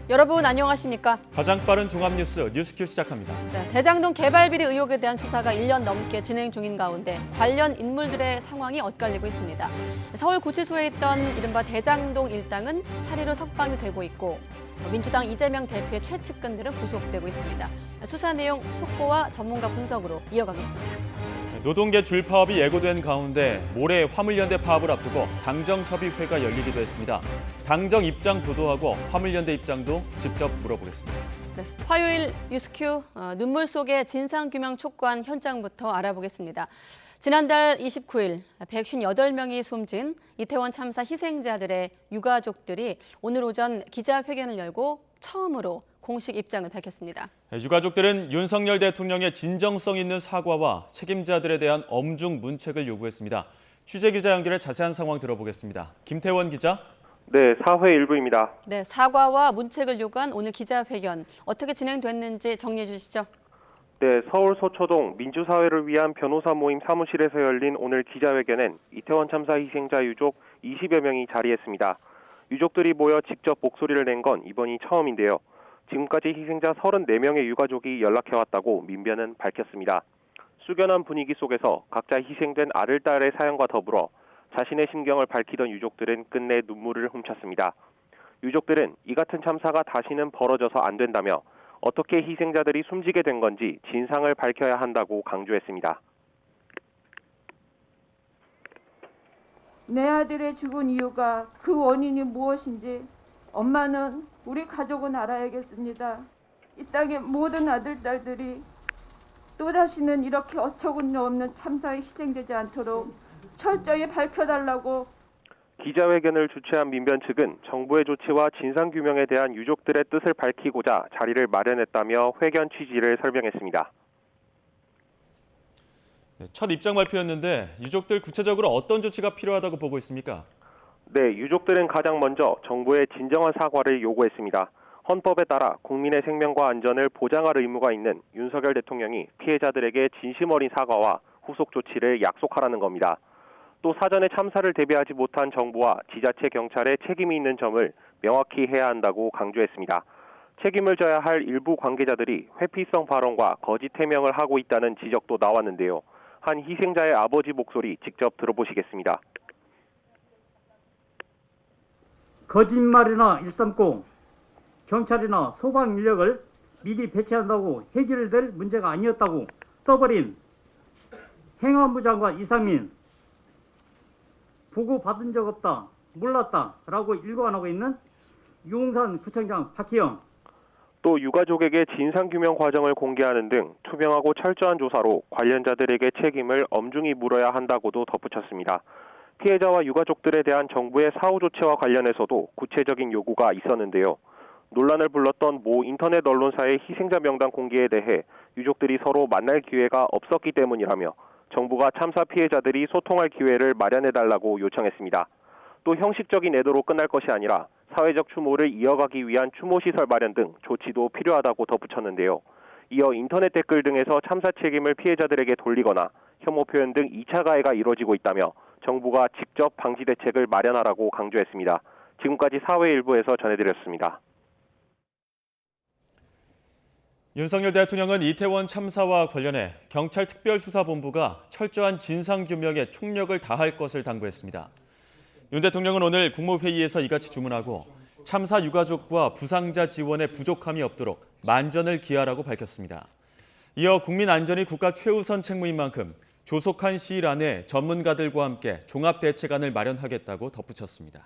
여러분 안녕하십니까? 가장 빠른 종합뉴스 뉴스큐 시작합니다. 네, 대장동 개발 비리 의혹에 대한 수사가 1년 넘게 진행 중인 가운데 관련 인물들의 상황이 엇갈리고 있습니다. 서울구치소에 있던 이른바 대장동 일당은 차례로 석방이 되고 있고 민주당 이재명 대표의 최측근들은 구속되고 있습니다. 수사 내용 속보와 전문가 분석으로 이어가겠습니다. 노동계 줄파업이 예고된 가운데 모레 화물연대 파업을 앞두고 당정협의회가 열리기도 했습니다. 당정 입장 보도하고 화물연대 입장도 직접 물어보겠습니다. 네, 화요일 뉴스큐 눈물 속의 진상규명 촉구한 현장부터 알아보겠습니다. 지난달 29일 158명이 숨진 이태원 참사 희생자들의 유가족들이 오늘 오전 기자회견을 열고 처음으로 공식 입장을 밝혔습니다. 유가족들은 윤석열 대통령의 진정성 있는 사과와 책임자들에 대한 엄중 문책을 요구했습니다. 취재기자 연결해 자세한 상황 들어보겠습니다. 김태원 기자. 네, 사회 일부입니다. 네, 사과와 문책을 요구한 오늘 기자회견 어떻게 진행됐는지 정리해 주시죠. 네, 서울 서초동 민주사회를 위한 변호사 모임 사무실에서 열린 오늘 기자회견엔 이태원 참사 희생자 유족 20여 명이 자리했습니다. 유족들이 모여 직접 목소리를 낸 건 이번이 처음인데요. 지금까지 희생자 34명의 유가족이 연락해왔다고 민변은 밝혔습니다. 숙연한 분위기 속에서 각자 희생된 아들, 딸의 사연과 더불어 자신의 심경을 밝히던 유족들은 끝내 눈물을 훔쳤습니다. 유족들은 이 같은 참사가 다시는 벌어져서 안 된다며 어떻게 희생자들이 숨지게 된 건지 진상을 밝혀야 한다고 강조했습니다. 내 아들의 죽은 이유가 그 원인이 무엇인지 엄마는 우리 가족은 알아야겠습니다. 이 땅의 모든 아들, 딸들이 또다시는 이렇게 어처구니 없는 참사에 희생되지 않도록 철저히 밝혀달라고. 기자회견을 주최한 민변 측은 정부의 조치와 진상규명에 대한 유족들의 뜻을 밝히고자 자리를 마련했다며 회견 취지를 설명했습니다. 첫 입장 발표였는데 유족들 구체적으로 어떤 조치가 필요하다고 보고 있습니까? 네, 유족들은 가장 먼저 정부의 진정한 사과를 요구했습니다. 헌법에 따라 국민의 생명과 안전을 보장할 의무가 있는 윤석열 대통령이 피해자들에게 진심 어린 사과와 후속 조치를 약속하라는 겁니다. 또 사전에 참사를 대비하지 못한 정부와 지자체 경찰에 책임이 있는 점을 명확히 해야 한다고 강조했습니다. 책임을 져야 할 일부 관계자들이 회피성 발언과 거짓 해명을 하고 있다는 지적도 나왔는데요. 한 희생자의 아버지 목소리 직접 들어보시겠습니다. 거짓말이나 일삼고 경찰이나 소방 인력을 미리 배치한다고 해결될 문제가 아니었다고 떠버린 행안부 장관 이상민, 보고받은 적 없다, 몰랐다라고 일관하고 있는 용산구청장 박희영. 또 유가족에게 진상규명 과정을 공개하는 등 투명하고 철저한 조사로 관련자들에게 책임을 엄중히 물어야 한다고도 덧붙였습니다. 피해자와 유가족들에 대한 정부의 사후 조치와 관련해서도 구체적인 요구가 있었는데요. 논란을 불렀던 모 인터넷 언론사의 희생자 명단 공개에 대해 유족들이 서로 만날 기회가 없었기 때문이라며 정부가 참사 피해자들이 소통할 기회를 마련해달라고 요청했습니다. 또 형식적인 애도로 끝날 것이 아니라 사회적 추모를 이어가기 위한 추모시설 마련 등 조치도 필요하다고 덧붙였는데요. 이어 인터넷 댓글 등에서 참사 책임을 피해자들에게 돌리거나 혐오 표현 등 2차 가해가 이뤄지고 있다며 정부가 직접 방지 대책을 마련하라고 강조했습니다. 지금까지 사회일부에서 전해드렸습니다. 윤석열 대통령은 이태원 참사와 관련해 경찰 특별수사본부가 철저한 진상규명에 총력을 다할 것을 당부했습니다. 윤 대통령은 오늘 국무회의에서 이같이 주문하고 참사 유가족과 부상자 지원에 부족함이 없도록 만전을 기하라고 밝혔습니다. 이어 국민 안전이 국가 최우선 책무인 만큼 조속한 시일 안에 전문가들과 함께 종합대책안을 마련하겠다고 덧붙였습니다.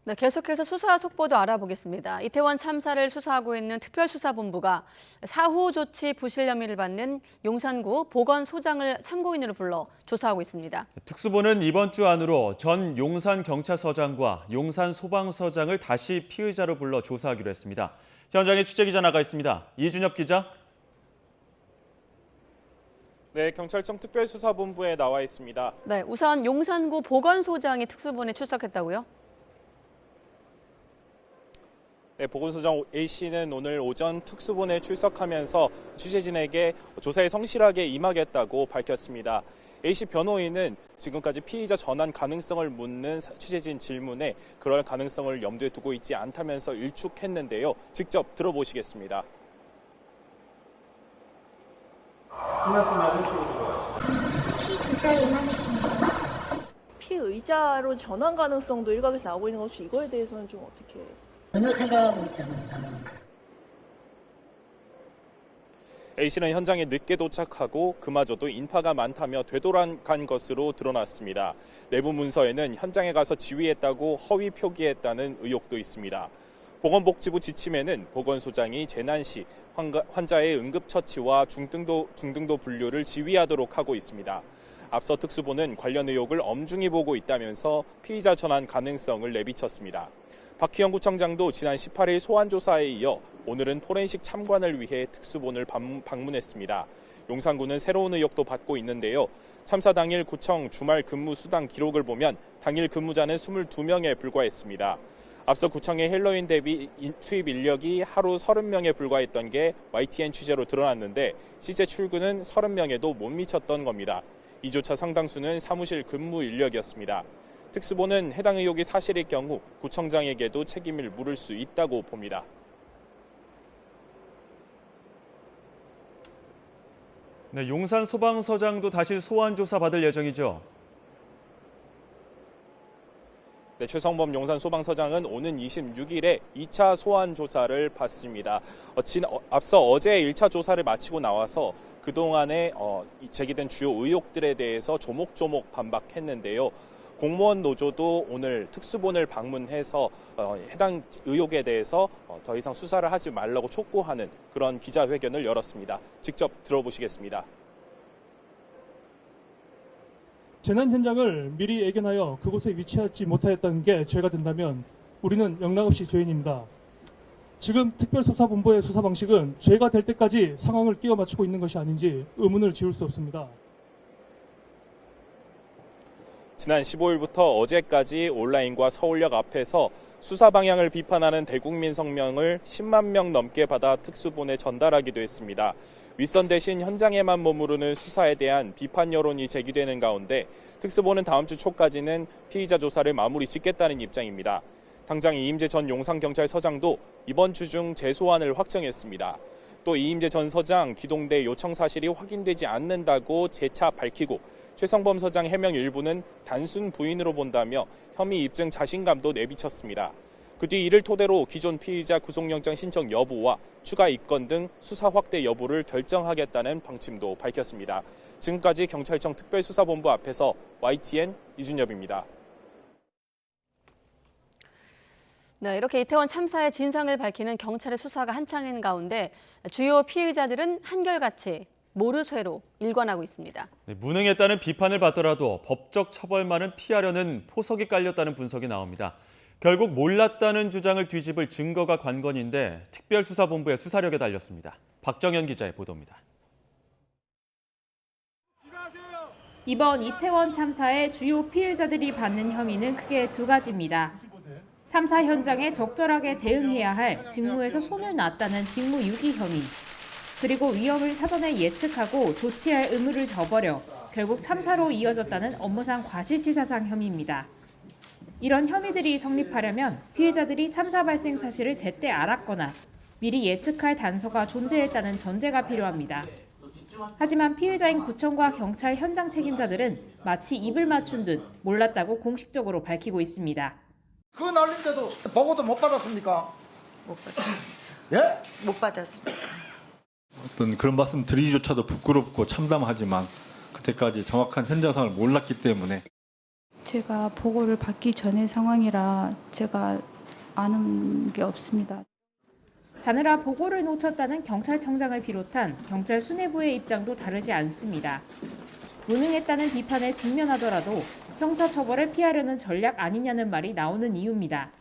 네, 계속해서 수사 속보도 알아보겠습니다. 이태원 참사를 수사하고 있는 특별수사본부가 사후 조치 부실 혐의를 받는 용산구 보건소장을 참고인으로 불러 조사하고 있습니다. 특수본은 이번 주 안으로 전 용산경찰서장과 용산소방서장을 다시 피의자로 불러 조사하기로 했습니다. 현장에 취재기자 나가 있습니다. 이준엽 기자. 네, 경찰청 특별수사본부에 나와 있습니다. 네, 우선 용산구 보건소장이 특수본에 출석했다고요? 네, 보건소장 A씨는 오늘 오전 특수본에 출석하면서 취재진에게 조사에 성실하게 임하겠다고 밝혔습니다. A씨 변호인은 지금까지 피의자 전환 가능성을 묻는 취재진 질문에 그럴 가능성을 염두에 두고 있지 않다면서 일축했는데요. 직접 들어보시겠습니다. 피의자로 전환 가능성도 일각에서 나오고 있는 것이 이거에 대해서는 좀 어떻게? 전혀 생각하고 있지 않은 상황입니다. A씨는 현장에 늦게 도착하고 그마저도 인파가 많다며 되돌아간 것으로 드러났습니다. 내부 문서에는 현장에 가서 지휘했다고 허위 표기했다는 의혹도 있습니다. 보건복지부 지침에는 보건소장이 재난 시 환자의 응급처치와 중등도 분류를 지휘하도록 하고 있습니다. 앞서 특수부는 관련 의혹을 엄중히 보고 있다면서 피의자 전환 가능성을 내비쳤습니다. 박희영 구청장도 지난 18일 소환조사에 이어 오늘은 포렌식 참관을 위해 특수본을 방문했습니다. 용산구는 새로운 의혹도 받고 있는데요. 참사 당일 구청 주말 근무 수당 기록을 보면 당일 근무자는 22명에 불과했습니다. 앞서 구청의 헬로윈 대비 투입 인력이 하루 30명에 불과했던 게 YTN 취재로 드러났는데 실제 출근은 30명에도 못 미쳤던 겁니다. 이조차 상당수는 사무실 근무 인력이었습니다. 특수본은 해당 의혹이 사실일 경우 구청장에게도 책임을 물을 수 있다고 봅니다. 네, 용산 소방서장도 다시 소환 조사 받을 예정이죠. 네, 최성범 용산 소방서장은 오는 26일에 2차 소환 조사를 받습니다. 앞서 어제 1차 조사를 마치고 나와서 그동안에 제기된 주요 의혹들에 대해서 조목조목 반박했는데요. 공무원 노조도 오늘 특수본을 방문해서 해당 의혹에 대해서 더 이상 수사를 하지 말라고 촉구하는 그런 기자회견을 열었습니다. 직접 들어보시겠습니다. 재난 현장을 미리 예견하여 그곳에 위치하지 못하였다는 게 죄가 된다면 우리는 영락없이 죄인입니다. 지금 특별수사본부의 수사 방식은 죄가 될 때까지 상황을 끼워 맞추고 있는 것이 아닌지 의문을 지울 수 없습니다. 지난 15일부터 어제까지 온라인과 서울역 앞에서 수사 방향을 비판하는 대국민 성명을 10만 명 넘게 받아 특수본에 전달하기도 했습니다. 윗선 대신 현장에만 머무르는 수사에 대한 비판 여론이 제기되는 가운데 특수본은 다음 주 초까지는 피의자 조사를 마무리 짓겠다는 입장입니다. 당장 이임재 전 용산경찰서장도 이번 주 중 재소환을 확정했습니다. 또 이임재 전 서장 기동대 요청 사실이 확인되지 않는다고 재차 밝히고 최성범 서장 해명 일부는 단순 부인으로 본다며 혐의 입증 자신감도 내비쳤습니다. 그 뒤 이를 토대로 기존 피의자 구속영장 신청 여부와 추가 입건 등 수사 확대 여부를 결정하겠다는 방침도 밝혔습니다. 지금까지 경찰청 특별수사본부 앞에서 YTN 이준엽입니다. 네, 이렇게 이태원 참사의 진상을 밝히는 경찰의 수사가 한창인 가운데 주요 피의자들은 한결같이 모르쇠로 일관하고 있습니다. 네, 무능했다는 비판을 받더라도 법적 처벌만은 피하려는 포석이 깔렸다는 분석이 나옵니다. 결국 몰랐다는 주장을 뒤집을 증거가 관건인데 특별수사본부의 수사력에 달렸습니다. 박정현 기자의 보도입니다. 이번 이태원 참사의 주요 피해자들이 받는 혐의는 크게 두 가지입니다. 참사 현장에 적절하게 대응해야 할 직무에서 손을 놨다는 직무유기 혐의, 그리고 위험을 사전에 예측하고 조치할 의무를 저버려 결국 참사로 이어졌다는 업무상 과실치사상 혐의입니다. 이런 혐의들이 성립하려면 피해자들이 참사 발생 사실을 제때 알았거나 미리 예측할 단서가 존재했다는 전제가 필요합니다. 하지만 피해자인 구청과 경찰 현장 책임자들은 마치 입을 맞춘 듯 몰랐다고 공식적으로 밝히고 있습니다. 그 날린데도 보고도 못 받았습니까? 못 받았습니다. 예? 못 받았습니다. 어떤 그런 말씀 드리기조차도 부끄럽고 참담하지만 그때까지 정확한 현장 상황을 몰랐기 때문에 제가 보고를 받기 전의 상황이라 제가 아는 게 없습니다. 자느라 보고를 놓쳤다는 경찰청장을 비롯한 경찰 수뇌부의 입장도 다르지 않습니다. 무능했다는 비판에 직면하더라도 형사처벌을 피하려는 전략 아니냐는 말이 나오는 이유입니다.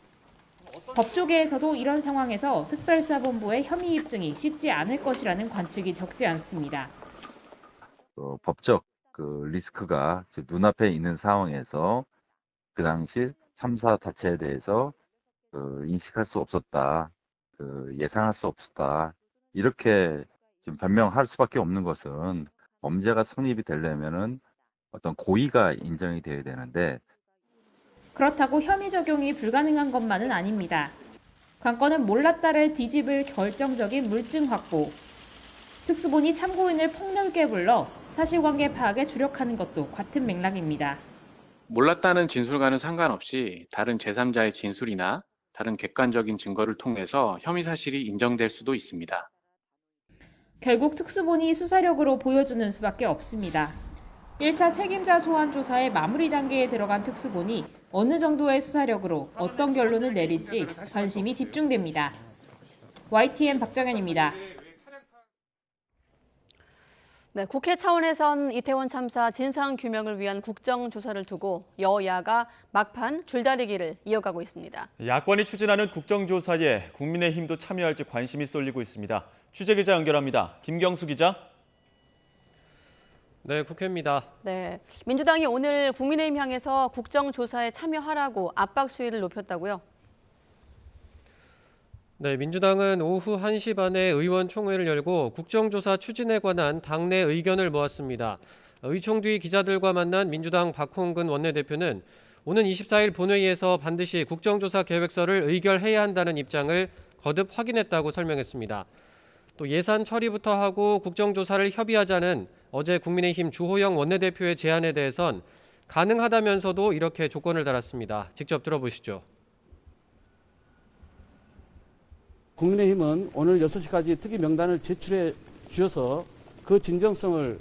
법조계에서도 이런 상황에서 특별수사본부의 혐의 입증이 쉽지 않을 것이라는 관측이 적지 않습니다. 법적 리스크가 눈앞에 있는 상황에서 그 당시 참사 자체에 대해서 인식할 수 없었다, 예상할 수 없었다, 이렇게 지금 변명할 수밖에 없는 것은 범죄가 성립이 되려면은 어떤 고의가 인정이 되어야 되는데 그렇다고 혐의 적용이 불가능한 것만은 아닙니다. 관건은 몰랐다를 뒤집을 결정적인 물증 확보. 특수본이 참고인을 폭넓게 불러 사실관계 파악에 주력하는 것도 같은 맥락입니다. 몰랐다는 진술과는 상관없이 다른 제3자의 진술이나 다른 객관적인 증거를 통해서 혐의 사실이 인정될 수도 있습니다. 결국 특수본이 수사력으로 보여주는 수밖에 없습니다. 1차 책임자 소환 조사의 마무리 단계에 들어간 특수본이 어느 정도의 수사력으로 어떤 결론을 내릴지 관심이 집중됩니다. YTN 박정현입니다. 네, 국회 차원에선 이태원 참사 진상규명을 위한 국정조사를 두고 여야가 막판 줄다리기를 이어가고 있습니다. 야권이 추진하는 국정조사에 국민의힘도 참여할지 관심이 쏠리고 있습니다. 취재기자 연결합니다. 김경수 기자. 네, 국회입니다. 네, 민주당이 오늘 국민의힘 향해서 국정조사에 참여하라고 압박 수위를 높였다고요? 네, 민주당은 오후 1시 반에 의원총회를 열고 국정조사 추진에 관한 당내 의견을 모았습니다. 의총 뒤 기자들과 만난 민주당 박홍근 원내대표는 오는 24일 본회의에서 반드시 국정조사 계획서를 의결해야 한다는 입장을 거듭 확인했다고 설명했습니다. 또 예산 처리부터 하고 국정조사를 협의하자는 어제 국민의힘 주호영 원내대표의 제안에 대해선 가능하다면서도 이렇게 조건을 달았습니다. 직접 들어보시죠. 국민의힘은 오늘 6시까지 특위 명단을 제출해 주셔서 그 진정성을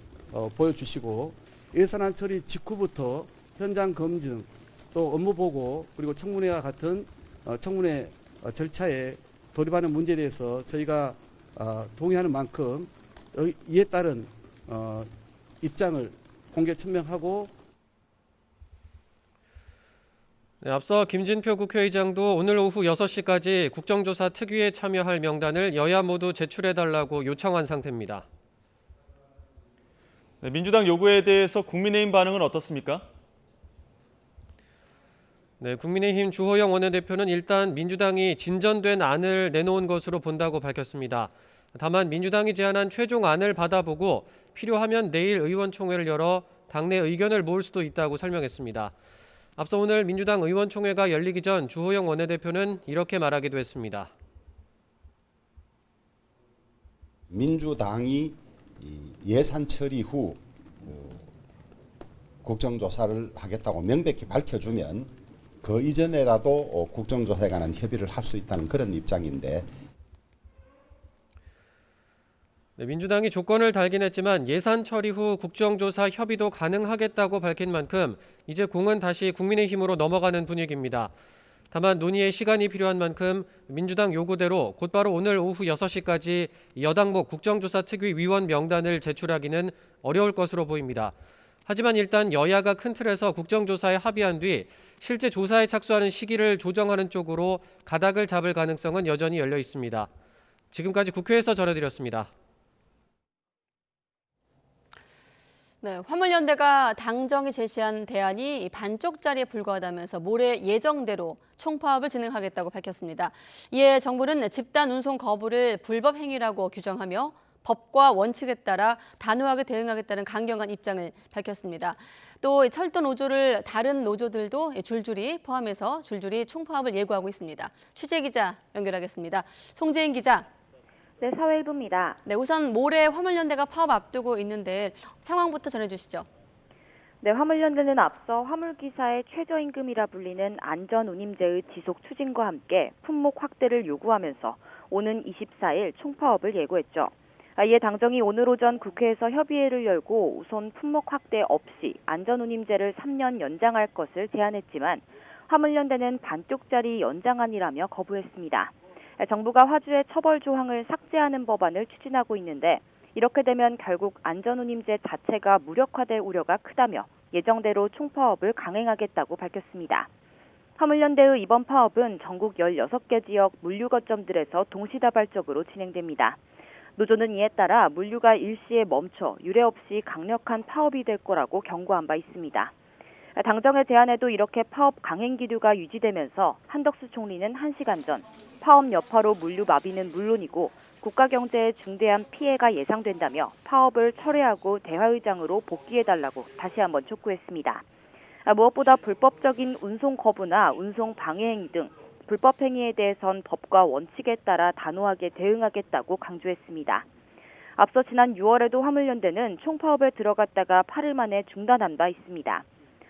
보여주시고 예산안 처리 직후부터 현장 검증, 또 업무 보고 그리고 청문회와 같은 청문회 절차에 돌입하는 문제에 대해서 저희가 동의하는 만큼 이에 따른 입장을 공개 천명하고 네, 앞서 김진표 국회의장도 오늘 오후 6시까지 국정조사 특위에 참여할 명단을 여야 모두 제출해달라고 요청한 상태입니다. 네, 민주당 요구에 대해서 국민의힘 반응은 어떻습니까? 네, 국민의힘 주호영 원내대표는 일단 민주당이 진전된 안을 내놓은 것으로 본다고 밝혔습니다. 다만 민주당이 제안한 최종 안을 받아보고 필요하면 내일 의원총회를 열어 당내 의견을 모을 수도 있다고 설명했습니다. 앞서 오늘 민주당 의원총회가 열리기 전 주호영 원내대표는 이렇게 말하기도 했습니다. 민주당이 예산 처리 후 국정조사를 하겠다고 명백히 밝혀주면 그 이전에라도 국정조사에 관한 협의를 할 수 있다는 그런 입장인데 네, 민주당이 조건을 달긴 했지만 예산 처리 후 국정조사 협의도 가능하겠다고 밝힌 만큼 이제 공은 다시 국민의힘으로 넘어가는 분위기입니다. 다만 논의에 시간이 필요한 만큼 민주당 요구대로 곧바로 오늘 오후 6시까지 여당목 국정조사 특위 위원 명단을 제출하기는 어려울 것으로 보입니다. 하지만 일단 여야가 큰 틀에서 국정조사에 합의한 뒤 실제 조사에 착수하는 시기를 조정하는 쪽으로 가닥을 잡을 가능성은 여전히 열려 있습니다. 지금까지 국회에서 전해드렸습니다. 네, 화물연대가 당정이 제시한 대안이 반쪽짜리에 불과하다면서 모레 예정대로 총파업을 진행하겠다고 밝혔습니다. 이에 정부는 집단 운송 거부를 불법 행위라고 규정하며 법과 원칙에 따라 단호하게 대응하겠다는 강경한 입장을 밝혔습니다. 또 철도 노조를 다른 노조들도 줄줄이 포함해서 줄줄이 총파업을 예고하고 있습니다. 취재기자 연결하겠습니다. 송재인 기자. 네, 사회일부입니다. 네, 우선 모레 화물연대가 파업 앞두고 있는데 상황부터 전해주시죠. 네, 화물연대는 앞서 화물기사의 최저임금이라 불리는 안전운임제의 지속 추진과 함께 품목 확대를 요구하면서 오는 24일 총파업을 예고했죠. 이에 당정이 오늘 오전 국회에서 협의회를 열고 우선 품목 확대 없이 안전운임제를 3년 연장할 것을 제안했지만 화물연대는 반쪽짜리 연장안이라며 거부했습니다. 정부가 화주의 처벌 조항을 삭제하는 법안을 추진하고 있는데 이렇게 되면 결국 안전운임제 자체가 무력화될 우려가 크다며 예정대로 총파업을 강행하겠다고 밝혔습니다. 화물연대의 이번 파업은 전국 16개 지역 물류 거점들에서 동시다발적으로 진행됩니다. 노조는 이에 따라 물류가 일시에 멈춰 유례 없이 강력한 파업이 될 거라고 경고한 바 있습니다. 당정의 제안에도 이렇게 파업 강행 기류가 유지되면서 한덕수 총리는 1시간 전 파업 여파로 물류 마비는 물론이고 국가 경제에 중대한 피해가 예상된다며 파업을 철회하고 대화의장으로 복귀해달라고 다시 한번 촉구했습니다. 무엇보다 불법적인 운송 거부나 운송 방해 행위 등 불법 행위에 대해선 법과 원칙에 따라 단호하게 대응하겠다고 강조했습니다. 앞서 지난 6월에도 화물연대는 총파업에 들어갔다가 8일 만에 중단한 바 있습니다.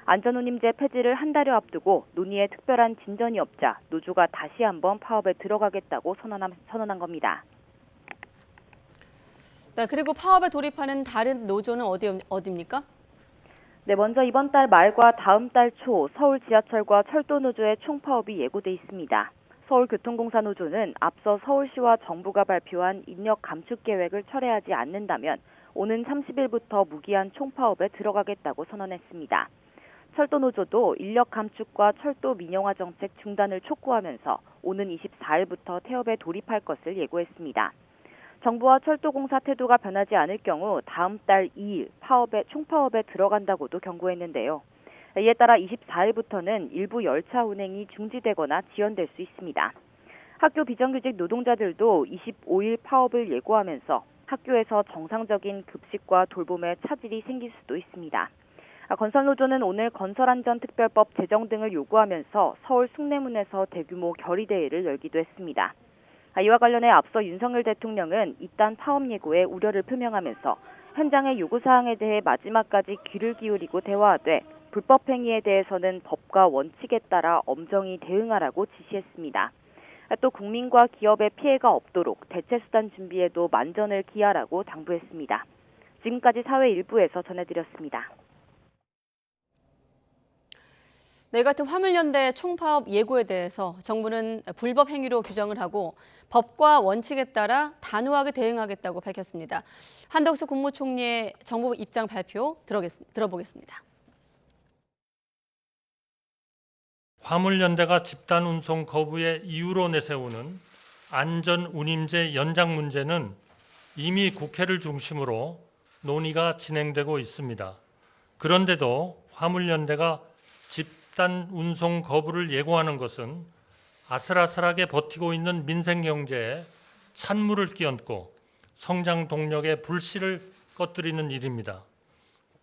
안전운임제 폐지를 한 달여 앞두고 논의에 특별한 진전이 없자 노조가 다시 한번 파업에 들어가겠다고 선언한 겁니다. 네, 그리고 파업에 돌입하는 다른 노조는 어디입니까? 네, 먼저 이번 달 말과 다음 달 초 서울 지하철과 철도 노조의 총파업이 예고돼 있습니다. 서울교통공사 노조는 앞서 서울시와 정부가 발표한 인력 감축 계획을 철회하지 않는다면 오는 30일부터 무기한 총파업에 들어가겠다고 선언했습니다. 철도 노조도 인력 감축과 철도 민영화 정책 중단을 촉구하면서 오는 24일부터 태업에 돌입할 것을 예고했습니다. 정부와 철도공사 태도가 변하지 않을 경우 다음 달 2일 총파업에 들어간다고도 경고했는데요. 이에 따라 24일부터는 일부 열차 운행이 중지되거나 지연될 수 있습니다. 학교 비정규직 노동자들도 25일 파업을 예고하면서 학교에서 정상적인 급식과 돌봄에 차질이 생길 수도 있습니다. 건설노조는 오늘 건설안전특별법 제정 등을 요구하면서 서울 숭례문에서 대규모 결의대회를 열기도 했습니다. 이와 관련해 앞서 윤석열 대통령은 이딴 파업 예고에 우려를 표명하면서 현장의 요구사항에 대해 마지막까지 귀를 기울이고 대화하되 불법 행위에 대해서는 법과 원칙에 따라 엄정히 대응하라고 지시했습니다. 또 국민과 기업의 피해가 없도록 대체수단 준비에도 만전을 기하라고 당부했습니다. 지금까지 사회 일부에서 전해드렸습니다. 네, 같은 화물연대 총파업 예고에 대해서 정부는 불법 행위로 규정을 하고 법과 원칙에 따라 단호하게 대응하겠다고 밝혔습니다. 한덕수 국무총리의 정부 입장 발표 들어보겠습니다. 화물연대가 집단 운송 거부의 이유로 내세우는 안전운임제 연장 문제는 이미 국회를 중심으로 논의가 진행되고 있습니다. 그런데도 화물연대가 집단 운송 거부를 예고하는 것은 아슬아슬하게 버티고 있는 민생 경제에 찬물을 끼얹고 성장 동력의 불씨를 꺼뜨리는 일입니다.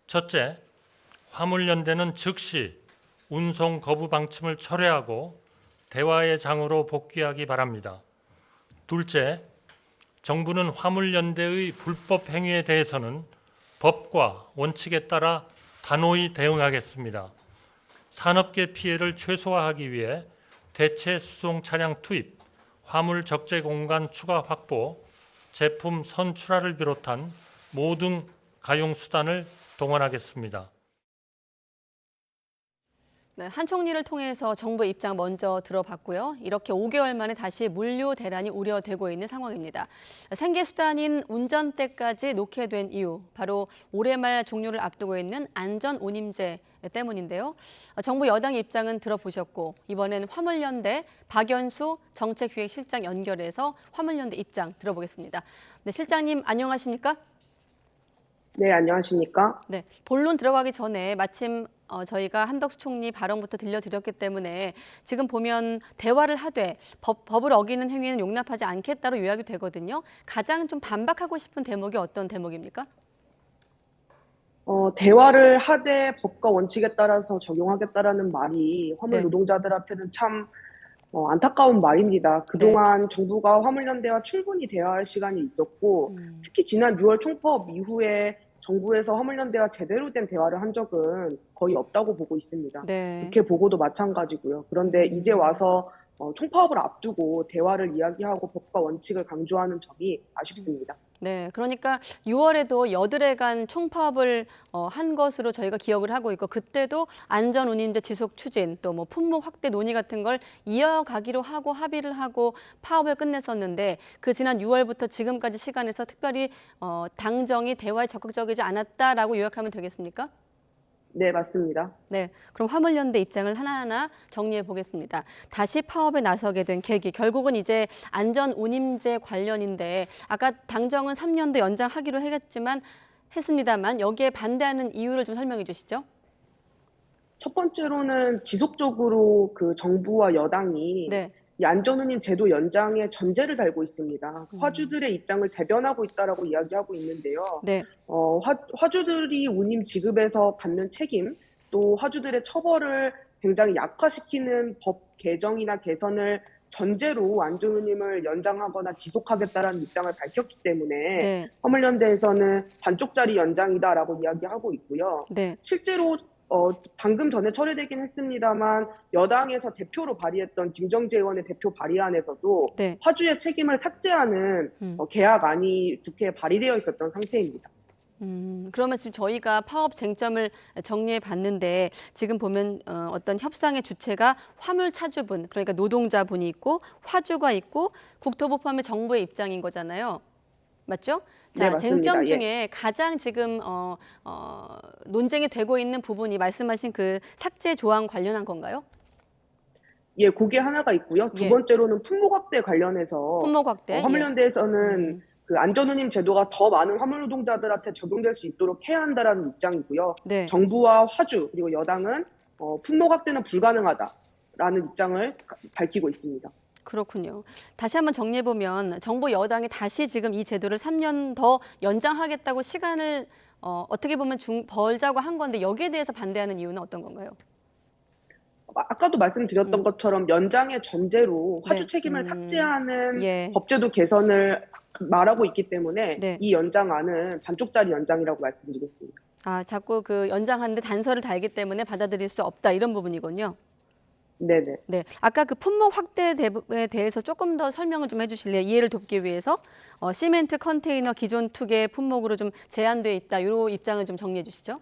첫째, 화물연대는 즉시 운송 거부 방침을 철회하고 대화의 장으로 복귀하기 바랍니다. 둘째, 정부는 화물연대의 불법 행위에 대해서는 법과 원칙에 따라 단호히 대응하겠습니다. 산업계 피해를 최소화하기 위해 대체 수송 차량 투입, 화물 적재 공간 추가 확보, 제품 선출하를 비롯한 모든 가용 수단을 동원하겠습니다. 네, 한 총리를 통해서 정부 입장 먼저 들어봤고요. 이렇게 5개월 만에 다시 물류 대란이 우려되고 있는 상황입니다. 생계 수단인 운전대까지 놓게 된 이유, 바로 올해 말 종료를 앞두고 있는 안전운임제 때문인데요. 정부 여당의 입장은 들어보셨고 이번엔 화물연대 박연수 정책기획실장 연결해서 화물연대 입장 들어보겠습니다. 네, 실장님 안녕하십니까? 네, 안녕하십니까? 네, 본론 들어가기 전에 마침 저희가 한덕수 총리 발언부터 들려드렸기 때문에 지금 보면 대화를 하되 법을 어기는 행위는 용납하지 않겠다로 요약이 되거든요. 가장 좀 반박하고 싶은 대목이 어떤 대목입니까? 대화를 하되 법과 원칙에 따라서 적용하겠다라는 말이 화물 네. 노동자들한테는 참 안타까운 말입니다. 그동안 정부가 화물연대와 충분히 대화할 시간이 있었고 특히 지난 6월 총파업 이후에 정부에서 화물연대와 제대로 된 대화를 한 적은 거의 없다고 보고 있습니다. 네. 국회 보고도 마찬가지고요. 그런데 이제 와서 총파업을 앞두고 대화를 이야기하고 법과 원칙을 강조하는 점이 아쉽습니다. 네, 그러니까 6월에도 여드레간 총파업을 한 것으로 저희가 기억을 하고 있고 그때도 안전운임제 지속 추진 또 뭐 품목 확대 논의 같은 걸 이어가기로 하고 합의를 하고 파업을 끝냈었는데 그 지난 6월부터 지금까지 시간에서 특별히 당정이 대화에 적극적이지 않았다라고 요약하면 되겠습니까? 네, 맞습니다. 네, 그럼 화물연대 입장을 하나하나 정리해 보겠습니다. 다시 파업에 나서게 된 계기, 결국은 이제 안전운임제 관련인데 아까 당정은 3년도 연장하기로 했습니다만 여기에 반대하는 이유를 좀 설명해 주시죠. 첫 번째로는 지속적으로 그 정부와 여당이 네. 이 안전운임 제도 연장에 전제를 달고 있습니다. 화주들의 입장을 대변하고 있다라고 이야기하고 있는데요. 네. 화주들이 운임 지급에서 받는 책임, 또 화주들의 처벌을 굉장히 약화시키는 법 개정이나 개선을 전제로 안전운임을 연장하거나 지속하겠다라는 입장을 밝혔기 때문에 네. 화물연대에서는 반쪽짜리 연장이다라고 이야기하고 있고요. 네. 실제로 방금 전에 처리되긴 했습니다만 여당에서 대표로 발의했던 김정재 의원의 대표 발의안에서도 네. 화주의 책임을 삭제하는 계약안이 국회에 발의되어 있었던 상태입니다. 그러면 지금 저희가 파업 쟁점을 정리해 봤는데 지금 보면 어떤 협상의 주체가 화물 차주분, 그러니까 노동자분이 있고 화주가 있고 국토부 포함해 정부의 입장인 거잖아요. 맞죠? 자, 네, 맞습니다. 쟁점 예. 중에 가장 지금 논쟁이 되고 있는 부분이 말씀하신 그 삭제 조항 관련한 건가요? 예, 그게 하나가 있고요. 두 예. 번째로는 품목 확대 관련해서 품목 확대. 화물연대에서는 그 안전운임 제도가 더 많은 화물 노동자들한테 적용될 수 있도록 해야 한다라는 입장이고요. 네. 정부와 화주 그리고 여당은 품목 확대는 불가능하다라는 입장을 밝히고 있습니다. 그렇군요. 다시 한번 정리해보면 정부 여당이 다시 지금 이 제도를 3년 더 연장하겠다고 시간을 어떻게 보면 벌자고 한 건데 여기에 대해서 반대하는 이유는 어떤 건가요? 아까도 말씀드렸던 것처럼 연장의 전제로 화주 네. 책임을 삭제하는 예. 법제도 개선을 말하고 있기 때문에 네. 이 연장안은 반쪽짜리 연장이라고 말씀드리겠습니다. 아, 자꾸 그 연장하는데 단서를 달기 때문에 받아들일 수 없다 이런 부분이군요. 네네. 네, 아까 그 품목 확대에 대해서 조금 더 설명을 좀 해주실래요? 이해를 돕기 위해서 시멘트 컨테이너 기존 2개 품목으로 좀 제한돼 있다. 이 입장을 좀 정리해 주시죠.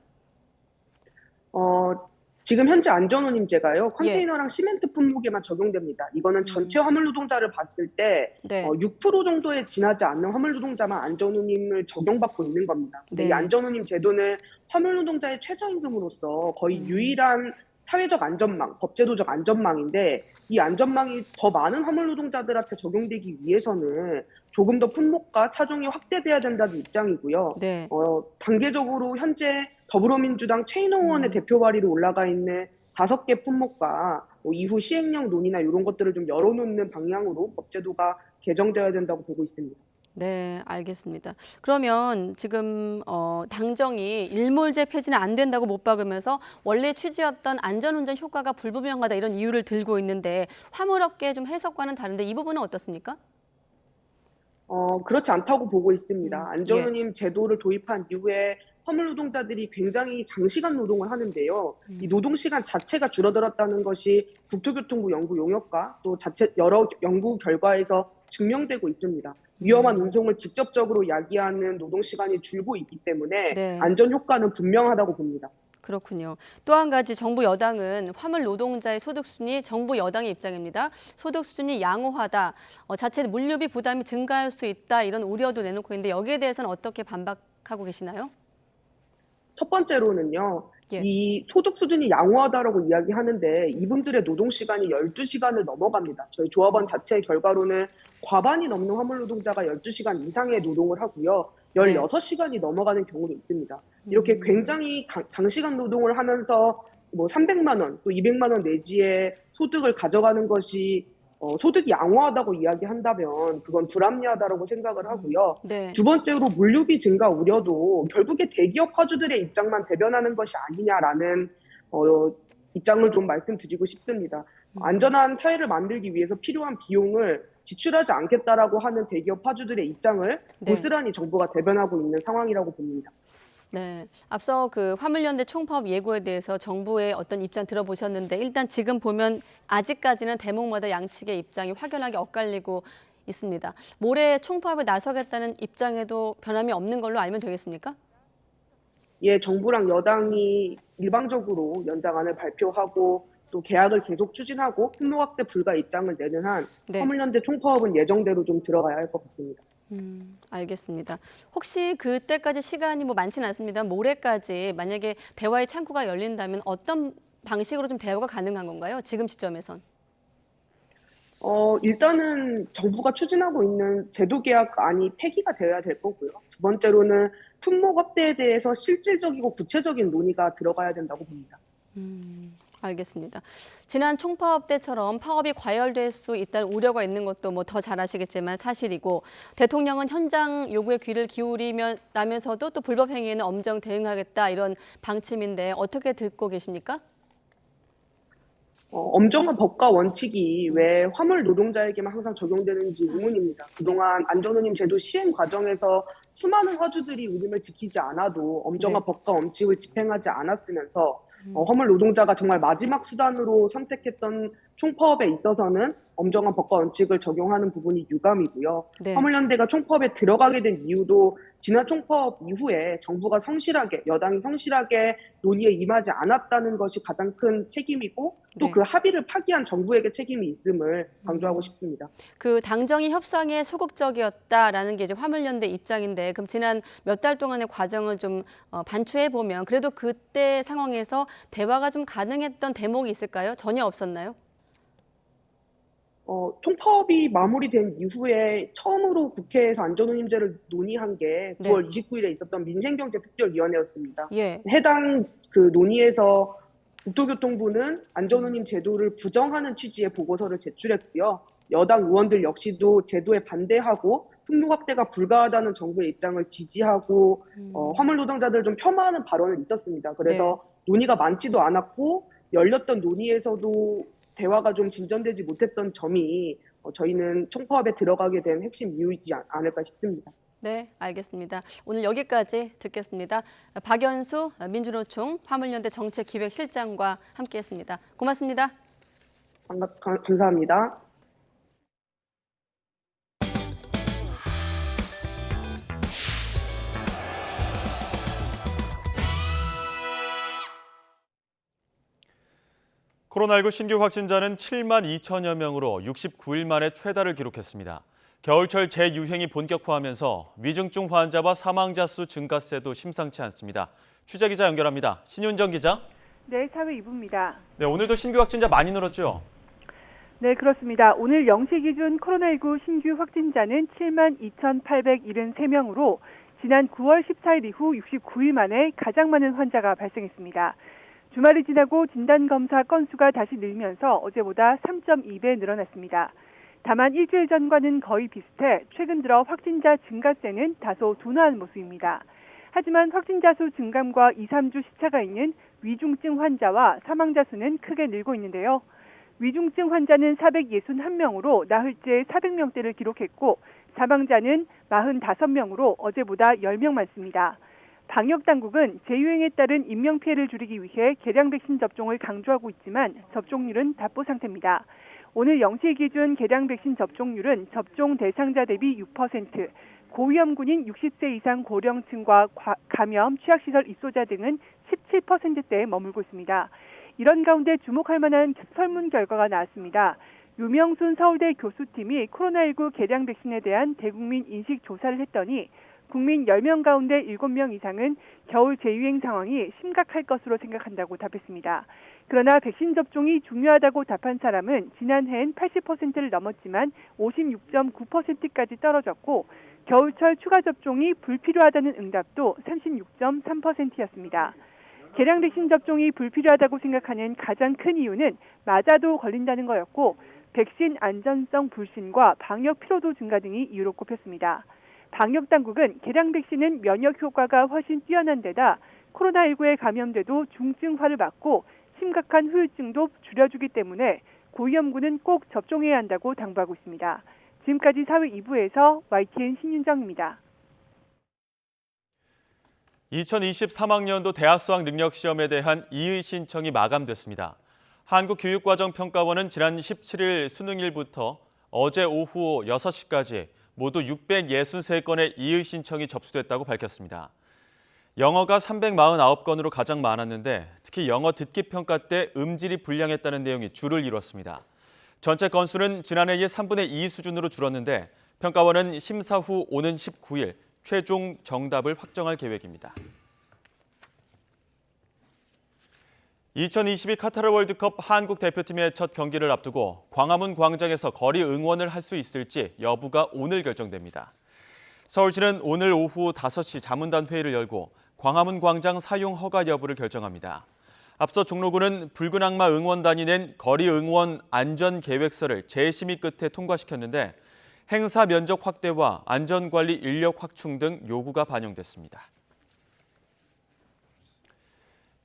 지금 현재 안전운임제가요. 컨테이너랑 시멘트 품목에만 적용됩니다. 이거는 전체 화물 노동자를 봤을 때 네. 6% 정도에 지나지 않는 화물 노동자만 안전운임을 적용받고 있는 겁니다. 근데 네. 이 안전운임 제도는 화물 노동자의 최저임금으로서 거의 유일한 사회적 안전망, 법제도적 안전망인데 이 안전망이 더 많은 화물 노동자들한테 적용되기 위해서는 조금 더 품목과 차종이 확대돼야 된다는 입장이고요. 네. 단계적으로 현재 더불어민주당 최인호 의원의 대표 발의로 올라가 있는 5개 품목과 이후 시행령 논의나 이런 것들을 좀 열어놓는 방향으로 법제도가 개정되어야 된다고 보고 있습니다. 네, 알겠습니다. 그러면 지금 당정이 일몰제 폐지는 안 된다고 못 박으면서 원래 취지였던 안전운전 효과가 불분명하다 이런 이유를 들고 있는데 화물업계의 좀 해석과는 다른데 이 부분은 어떻습니까? 그렇지 않다고 보고 있습니다. 예. 안전운임 제도를 도입한 이후에 화물 노동자들이 굉장히 장시간 노동을 하는데요. 이 노동 시간 자체가 줄어들었다는 것이 국토교통부 연구 용역과 또 여러 연구 결과에서 증명되고 있습니다. 위험한 운송을 직접적으로 야기하는 노동 시간이 줄고 있기 때문에 네. 안전 효과는 분명하다고 봅니다. 그렇군요. 또 한 가지 정부 여당은 화물 노동자의 소득 수준이 정부 여당의 입장입니다. 소득 수준이 양호하다. 자체 물류비 부담이 증가할 수 있다. 이런 우려도 내놓고 있는데 여기에 대해서는 어떻게 반박하고 계시나요? 첫 번째로는요. 예. 이 소득 수준이 양호하다라고 이야기하는데 이분들의 노동 시간이 12시간을 넘어갑니다. 저희 조합원 자체의 결과로는 과반이 넘는 화물 노동자가 12시간 이상의 노동을 하고요. 16시간이 넘어가는 경우도 있습니다. 이렇게 굉장히 장시간 노동을 하면서 300만 원, 또 200만 원 내지의 소득을 가져가는 것이 소득이 양호하다고 이야기한다면 그건 불합리하다고 생각을 하고요. 네. 두 번째로 물류비 증가 우려도 결국에 대기업 화주들의 입장만 대변하는 것이 아니냐라는 입장을 좀 말씀드리고 싶습니다. 안전한 사회를 만들기 위해서 필요한 비용을 지출하지 않겠다라고 하는 대기업 화주들의 입장을 네. 고스란히 정부가 대변하고 있는 상황이라고 봅니다. 네, 앞서 그 화물연대 총파업 예고에 대해서 정부의 어떤 입장 들어보셨는데 일단 지금 보면 아직까지는 대목마다 양측의 입장이 확연하게 엇갈리고 있습니다. 모레 총파업에 나서겠다는 입장에도 변함이 없는 걸로 알면 되겠습니까? 예, 정부랑 여당이 일방적으로 연장안을 발표하고 또 계약을 계속 추진하고 품목 확대 불가 입장을 내는 한 네. 화물연대 총파업은 예정대로 좀 들어가야 할 것 같습니다. 알겠습니다. 혹시 그때까지 시간이 많지는 않습니다. 모레까지 만약에 대화의 창구가 열린다면 어떤 방식으로 좀 대화가 가능한 건가요? 지금 시점에선. 일단은 정부가 추진하고 있는 제도 계약안이 폐기가 되어야 될 거고요. 두 번째로는 품목 확대에 대해서 실질적이고 구체적인 논의가 들어가야 된다고 봅니다. 알겠습니다. 지난 총파업 때처럼 파업이 과열될 수 있다는 우려가 있는 것도 뭐 더 잘 아시겠지만 사실이고, 대통령은 현장 요구에 귀를 기울이면서도 또 불법 행위에는 엄정 대응하겠다 이런 방침인데 어떻게 듣고 계십니까? 엄정한 법과 원칙이 왜 화물 노동자에게만 항상 적용되는지 의문입니다. 그동안 안전운임 제도 시행 과정에서 수많은 화주들이 운임을 지키지 않아도 엄정한 법과 원칙을 집행하지 않았으면서 화물 노동자가 정말 마지막 수단으로 선택했던 총파업에 있어서는 엄정한 법과 원칙을 적용하는 부분이 유감이고요. 네. 화물연대가 총파업에 들어가게 된 이유도 지난 총파업 이후에 정부가 성실하게, 여당이 성실하게 논의에 임하지 않았다는 것이 가장 큰 책임이고 또 그 합의를 파기한 정부에게 책임이 있음을 강조하고 싶습니다. 그 당정이 협상에 소극적이었다라는 게 이제 화물연대 입장인데, 그럼 지난 몇 달 동안의 과정을 좀 반추해 보면 그래도 그때 상황에서 대화가 좀 가능했던 대목이 있을까요? 전혀 없었나요? 총파업이 마무리된 이후에 처음으로 국회에서 안전운임제를 논의한 게 9월 29일에 있었던 민생경제특별위원회였습니다. 예. 해당 그 논의에서 국토교통부는 안전운임 제도를 부정하는 취지의 보고서를 제출했고요. 여당 의원들 역시도 제도에 반대하고 풍요 확대가 불가하다는 정부의 입장을 지지하고 화물 노동자들을 좀 폄하하는 발언을 있었습니다. 그래서 논의가 많지도 않았고 열렸던 논의에서도 대화가 좀 진전되지 못했던 점이 저희는 총파업에 들어가게 된 핵심 이유이지 않을까 싶습니다. 네, 알겠습니다. 오늘 여기까지 듣겠습니다. 박연수 민주노총 화물연대 정책기획실장과 함께했습니다. 고맙습니다. 감사합니다. 코로나19 신규 확진자는 7만 2천여 명으로 69일 만에 최다를 기록했습니다. 겨울철 재유행이 본격화하면서 위중증 환자와 사망자 수 증가세도 심상치 않습니다. 취재기자 연결합니다. 신윤정 기자. 네, 사회 2부입니다. 네, 오늘도 신규 확진자 많이 늘었죠? 네, 그렇습니다. 오늘 0시 기준 코로나19 신규 확진자는 7만 2,873명으로 지난 9월 14일 이후 69일 만에 가장 많은 환자가 발생했습니다. 주말이 지나고 진단검사 건수가 다시 늘면서 어제보다 3.2배 늘어났습니다. 다만 일주일 전과는 거의 비슷해 최근 들어 확진자 증가세는 다소 둔화한 모습입니다. 하지만 확진자 수 증감과 2, 3주 시차가 있는 위중증 환자와 사망자 수는 크게 늘고 있는데요. 위중증 환자는 461명으로 나흘째 400명대를 기록했고 사망자는 45명으로 어제보다 10명 많습니다. 방역당국은 재유행에 따른 인명피해를 줄이기 위해 계량 백신 접종을 강조하고 있지만 접종률은 답보 상태입니다. 오늘 0시 기준 계량 백신 접종률은 접종 대상자 대비 6%, 고위험군인 60세 이상 고령층과 감염, 취약시설 입소자 등은 17%대에 머물고 있습니다. 이런 가운데 주목할 만한 설문 결과가 나왔습니다. 유명순 서울대 교수팀이 코로나19 계량 백신에 대한 대국민 인식 조사를 했더니 국민 10명 가운데 7명 이상은 겨울 재유행 상황이 심각할 것으로 생각한다고 답했습니다. 그러나 백신 접종이 중요하다고 답한 사람은 지난해엔 80%를 넘었지만 56.9%까지 떨어졌고 겨울철 추가 접종이 불필요하다는 응답도 36.3%였습니다. 계량 백신 접종이 불필요하다고 생각하는 가장 큰 이유는 맞아도 걸린다는 거였고 백신 안전성 불신과 방역 피로도 증가 등이 이유로 꼽혔습니다. 방역당국은 계량 백신은 면역 효과가 훨씬 뛰어난 데다 코로나19에 감염돼도 중증화를 막고 심각한 후유증도 줄여주기 때문에 고위험군은 꼭 접종해야 한다고 당부하고 있습니다. 지금까지 사회 2부에서 YTN 신윤정입니다. 2023학년도 대학 수학 능력 시험에 대한 이의 신청이 마감됐습니다. 한국교육과정평가원은 지난 17일 수능일부터 어제 오후 6시까지 모두 663건의 이의 신청이 접수됐다고 밝혔습니다. 영어가 349건으로 가장 많았는데 특히 영어 듣기 평가 때 음질이 불량했다는 내용이 주를 이뤘습니다. 전체 건수는 지난해의 3분의 2 수준으로 줄었는데 평가원은 심사 후 오는 19일 최종 정답을 확정할 계획입니다. 2022 카타르 월드컵 한국 대표팀의 첫 경기를 앞두고 광화문 광장에서 거리 응원을 할 수 있을지 여부가 오늘 결정됩니다. 서울시는 오늘 오후 5시 자문단 회의를 열고 광화문 광장 사용 허가 여부를 결정합니다. 앞서 종로구는 붉은 악마 응원단이 낸 거리 응원 안전계획서를 재심의 끝에 통과시켰는데 행사 면적 확대와 안전관리 인력 확충 등 요구가 반영됐습니다.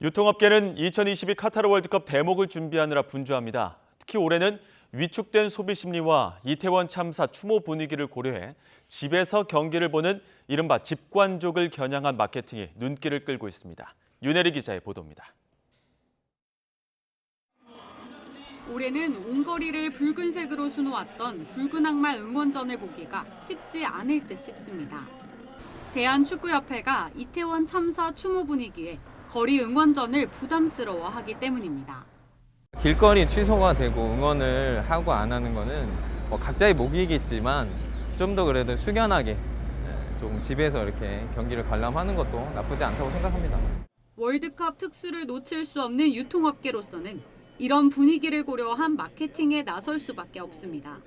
유통업계는 2022 카타르 월드컵 대목을 준비하느라 분주합니다. 특히 올해는 위축된 소비 심리와 이태원 참사 추모 분위기를 고려해 집에서 경기를 보는 이른바 집관족을 겨냥한 마케팅이 눈길을 끌고 있습니다. 윤혜리 기자의 보도입니다. 올해는 온 거리를 붉은색으로 수놓았던 붉은 악마 응원전을 보기가 쉽지 않을 듯 싶습니다. 대한축구협회가 이태원 참사 추모 분위기에 거리 응원전을 부담스러워하기 때문입니다. 길거리 취소가 되고 응원을 하고 안 하는 거는 각자의 목이겠지만 좀 더 그래도 숙연하게 좀 집에서 이렇게 경기를 관람하는 것도 나쁘지 않다고 생각합니다. 월드컵 특수를 놓칠 수 없는 유통업계로서는 이런 분위기를 고려한 마케팅에 나설 수밖에 없습니다.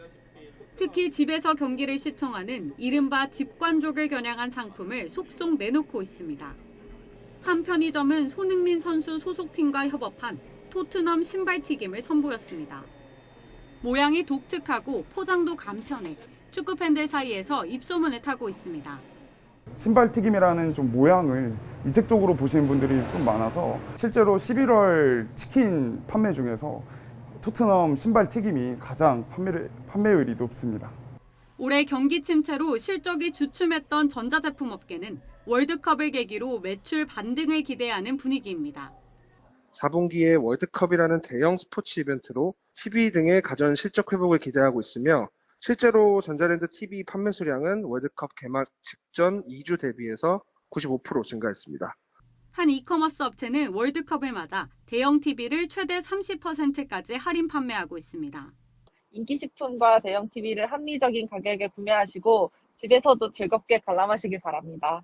특히 집에서 경기를 시청하는 이른바 집관족을 겨냥한 상품을 속속 내놓고 있습니다. 한 편의점은 손흥민 선수 소속팀과 협업한 토트넘 신발튀김을 선보였습니다. 모양이 독특하고 포장도 간편해 축구 팬들 사이에서 입소문을 타고 있습니다. 신발튀김이라는 좀 모양을 이색적으로 보시는 분들이 좀 많아서 실제로 11월 치킨 판매 중에서 토트넘 신발튀김이 가장 판매율이 높습니다. 올해 경기 침체로 실적이 주춤했던 전자제품 업계는 월드컵을 계기로 매출 반등을 기대하는 분위기입니다. 4분기에 월드컵이라는 대형 스포츠 이벤트로 TV 등의 가전 실적 회복을 기대하고 있으며 실제로 전자랜드 TV 판매 수량은 월드컵 개막 직전 2주 대비해서 95% 증가했습니다. 한 이커머스 업체는 월드컵을 맞아 대형 TV를 최대 30%까지 할인 판매하고 있습니다. 인기식품과 대형 TV를 합리적인 가격에 구매하시고 집에서도 즐겁게 관람하시길 바랍니다.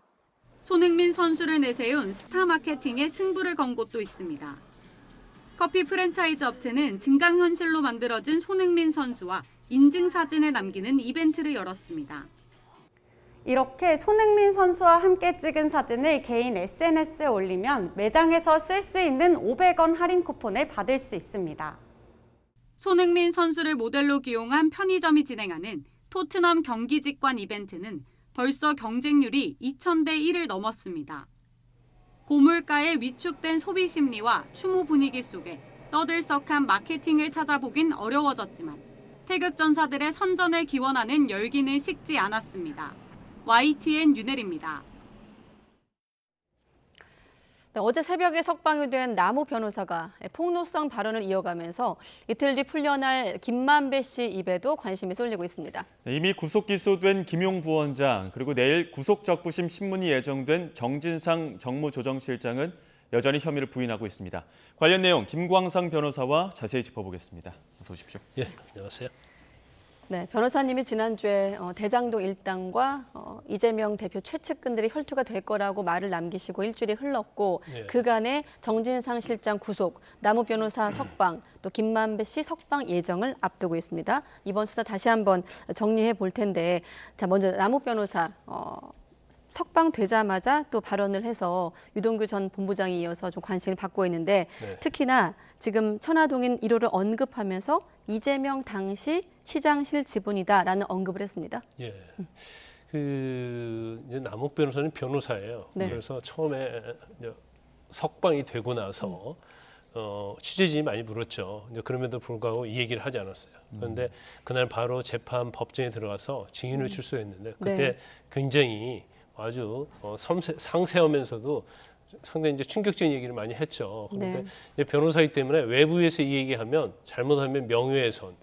손흥민 선수를 내세운 스타 마케팅에 승부를 건 곳도 있습니다. 커피 프랜차이즈 업체는 증강현실로 만들어진 손흥민 선수와 인증사진을 남기는 이벤트를 열었습니다. 이렇게 손흥민 선수와 함께 찍은 사진을 개인 SNS에 올리면 매장에서 쓸 수 있는 500원 할인 쿠폰을 받을 수 있습니다. 손흥민 선수를 모델로 기용한 편의점이 진행하는 토트넘 경기 직관 이벤트는 벌써 경쟁률이 2000대 1을 넘었습니다. 고물가의 위축된 소비 심리와 추모 분위기 속에 떠들썩한 마케팅을 찾아보긴 어려워졌지만 태극전사들의 선전을 기원하는 열기는 식지 않았습니다. YTN 윤혜리입니다. 네, 어제 새벽에 석방된 남우 변호사가 폭로성 발언을 이어가면서 이틀 뒤 풀려날 김만배 씨 입에도 관심이 쏠리고 있습니다. 이미 구속 기소된 김용 부원장 그리고 내일 구속적부심 신문이 예정된 정진상 정무조정실장은 여전히 혐의를 부인하고 있습니다. 관련 내용 김광상 변호사와 자세히 짚어보겠습니다. 어서 오십시오. 예, 안녕하세요. 네, 변호사님이 지난주에 대장동 일당과 이재명 대표 최측근들이 혈투가 될 거라고 말을 남기시고 일주일이 흘렀고 그간에 정진상 실장 구속, 남우 변호사 석방, 또 김만배 씨 석방 예정을 앞두고 있습니다. 이번 수사 다시 한번 정리해 볼 텐데 자 먼저 남우 변호사 석방되자마자 또 발언을 해서 유동규 전 본부장이 이어서 좀 관심을 받고 있는데 특히나 지금 천화동인 1호를 언급하면서 이재명 당시 시장실 지분이다라는 언급을 했습니다. 예, 이제 남욱 변호사는 변호사예요. 네. 그래서 처음에 이제 석방이 되고 나서 취재진이 많이 물었죠. 그럼에도 불구하고 이 얘기를 하지 않았어요. 그런데 그날 바로 재판 법정에 들어가서 증인을 출소했는데 그때 굉장히 아주 상세하면서도 상당히 이제 충격적인 얘기를 많이 했죠. 그런데 이제 변호사이기 때문에 외부에서 이 얘기하면 잘못하면 명예훼손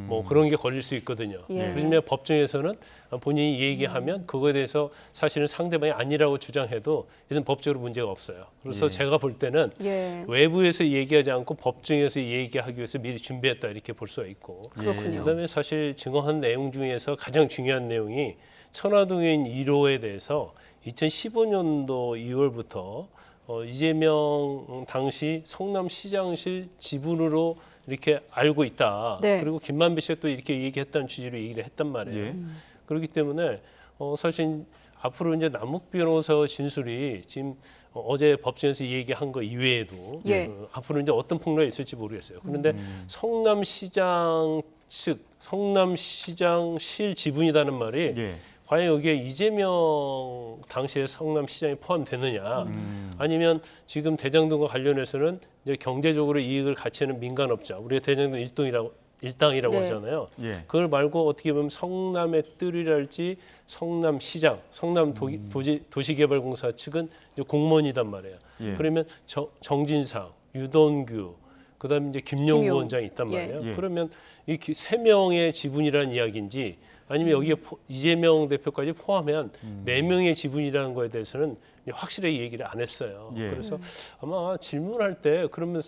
뭐 그런 게 걸릴 수 있거든요. 그렇지만 법정에서는 본인이 이 얘기하면 그거에 대해서 사실은 상대방이 아니라고 주장해도 이건 법적으로 문제가 없어요. 그래서 제가 볼 때는 외부에서 얘기하지 않고 법정에서 얘기하기 위해서 미리 준비했다 이렇게 볼 수가 있고 그다음에 사실 증언한 내용 중에서 가장 중요한 내용이 천화동인 1호에 대해서 2015년도 2월부터 이재명 당시 성남시장실 지분으로 이렇게 알고 있다. 그리고 김만배 씨가 또 이렇게 얘기했다는 취지로 얘기를 했단 말이에요. 그렇기 때문에 사실 앞으로 이제 남욱 변호사 진술이 지금 어제 법정에서 얘기한 거 이외에도 예. 앞으로 이제 어떤 폭로가 있을지 모르겠어요. 그런데 성남시장 측 성남시장실 지분이라는 말이 예. 과연 여기에 이재명 당시의 성남시장이 포함되느냐 아니면 지금 대장동과 관련해서는 이제 경제적으로 이익을 같이하는 민간업자 우리가 대장동 일당이라고 네. 하잖아요. 예. 그걸 말고 어떻게 보면 성남의 뜰이랄지 성남시장, 성남 도시개발공사 측은 이제 공무원이단 말이에요. 예. 그러면 정진상, 유동규, 그다음에 이제 김용구 김용. 원장이 있단 예. 말이에요. 예. 그러면 이 세 명의 지분이라는 이야기인지 아니면 여기에 이재명 대표까지 포함한 네 명의 지분이라는 거에 대해서는 확실하게 얘기를 안 했어요. 예. 그래서 아마 질문할 때 그러면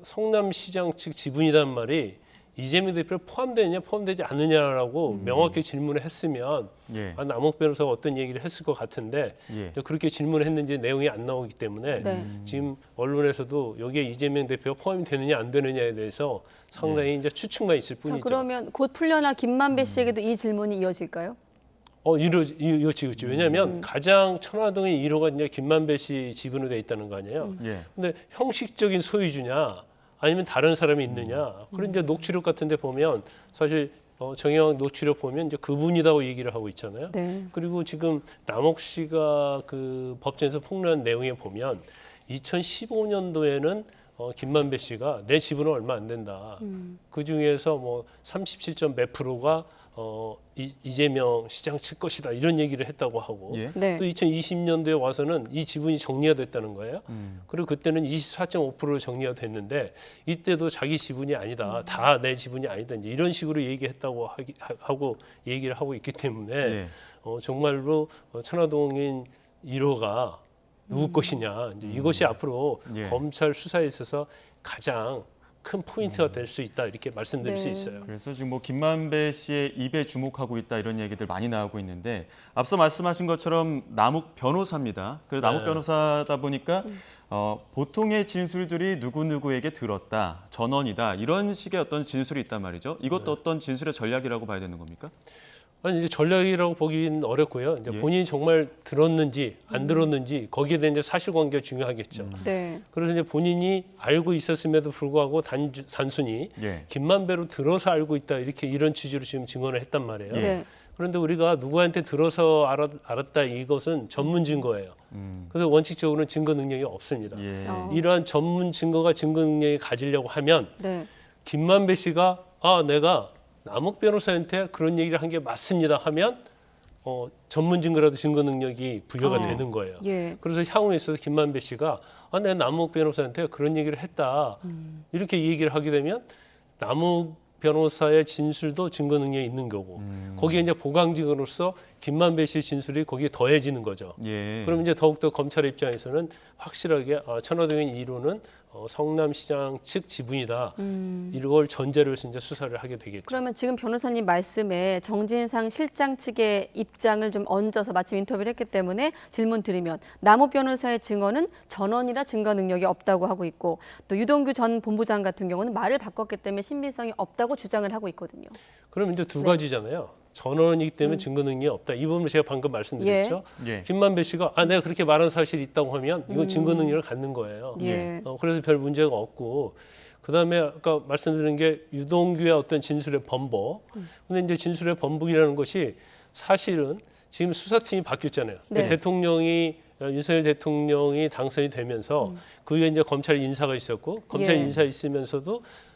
성남시장 측 지분이란 말이 이재명 대표를 포함되느냐 포함되지 않느냐라고 명확히 질문을 했으면 예. 남욱 변호사가 어떤 얘기를 했을 것 같은데 예. 그렇게 질문을 했는지 내용이 안 나오기 때문에 네. 지금 언론에서도 여기에 이재명 대표가 포함이 되느냐 안 되느냐에 대해서 상당히 이제 추측만 있을 자, 뿐이죠. 그러면 곧 풀려날 김만배 씨에게도 이 질문이 이어질까요? 이어지겠죠. 왜냐하면 가장 천화동의 1호가 이제 김만배 씨 지분으로 돼 있다는 거 아니에요. 예. 근데 형식적인 소유주냐 아니면 다른 사람이 있느냐. 그런 이제 녹취록 같은데 보면 사실 정영 녹취록 보면 이제 그분이라고 얘기를 하고 있잖아요. 네. 그리고 지금 남욱 씨가 그 법정에서 폭로한 내용에 보면 2015년도에는 김만배 씨가 내 지분은 얼마 안 된다. 그 중에서 뭐 37점 몇 프로가 이재명 시장 측 것이다 이런 얘기를 했다고 하고 예. 네. 또 2020년도에 와서는 이 지분이 정리가 됐다는 거예요. 그리고 그때는 24.5%로 정리가 됐는데 이때도 자기 지분이 아니다. 다 내 지분이 아니다. 이제 이런 식으로 얘기했다고 하고 얘기를 하고 있기 때문에 예. 정말로 천화동인 1호가 누구 것이냐. 이제 이것이 앞으로 예. 검찰 수사에 있어서 가장 큰 포인트가 될 수 있다 이렇게 말씀드릴 수 네. 있어요. 그래서 지금 뭐 김만배 씨의 입에 주목하고 있다 이런 얘기들 많이 나오고 있는데 앞서 말씀하신 것처럼 남욱 변호사입니다. 그래서 남욱 네. 변호사다 보니까 보통의 진술들이 누구누구에게 들었다, 전원이다 이런 식의 어떤 진술이 있단 말이죠. 이것도 어떤 진술의 전략이라고 봐야 되는 겁니까? 아니 이제 전략이라고 보기는 어렵고요. 이제 예. 본인이 정말 들었는지 안 들었는지 거기에 대한 이제 사실관계가 중요하겠죠. 네. 그래서 이제 본인이 알고 있었음에도 불구하고 단순히 예. 김만배로 들어서 알고 있다 이렇게 이런 취지로 지금 증언을 했단 말이에요. 예. 네. 그런데 우리가 누구한테 들어서 알았다 이것은 전문 증거예요. 그래서 원칙적으로는 증거 능력이 없습니다. 예. 이러한 전문 증거가 증거 능력이 가지려고 하면 네. 김만배 씨가 내가 남욱 변호사한테 그런 얘기를 한 게 맞습니다 하면 전문 증거라도 증거 능력이 부여가 되는 거예요. 예. 그래서 향후에 있어서 김만배 씨가 내가 남욱 변호사한테 그런 얘기를 했다 이렇게 얘기를 하게 되면 남욱 변호사의 진술도 증거 능력이 있는 거고 거기에 이제 보강증거로서 김만배 씨 진술이 거기에 더해지는 거죠. 예. 그럼 이제 더욱더 검찰 입장에서는 확실하게 천화동인 1호는 성남시장 측 지분이다. 이걸 전제로 해서 이제 수사를 하게 되겠죠. 그러면 지금 변호사님 말씀에 정진상 실장 측의 입장을 좀 얹어서 마침 인터뷰를 했기 때문에 질문 드리면 남욱 변호사의 증언은 전원이라 증거 능력이 없다고 하고 있고 또 유동규 전 본부장 같은 경우는 말을 바꿨기 때문에 신빙성이 없다고 주장을 하고 있거든요. 그럼 이제 두 가지잖아요. 전원이기 때문에 증거 능력이 없다. 이 부분을 제가 방금 말씀드렸죠. 예. 김만배 씨가 내가 그렇게 말한 사실이 있다고 하면 이건 증거 능력을 갖는 거예요. 예. 그래서 별 문제가 없고 그다음에 아까 말씀드린 게 유동규의 어떤 진술의 번복. 근데 이제 진술의 번복이라는 것이 사실은 지금 수사팀이 바뀌었잖아요. 네. 윤석열 대통령이 당선이 되면서 그 위에 이제 검찰 인사가 있었고 검찰 예. 인사 있으면서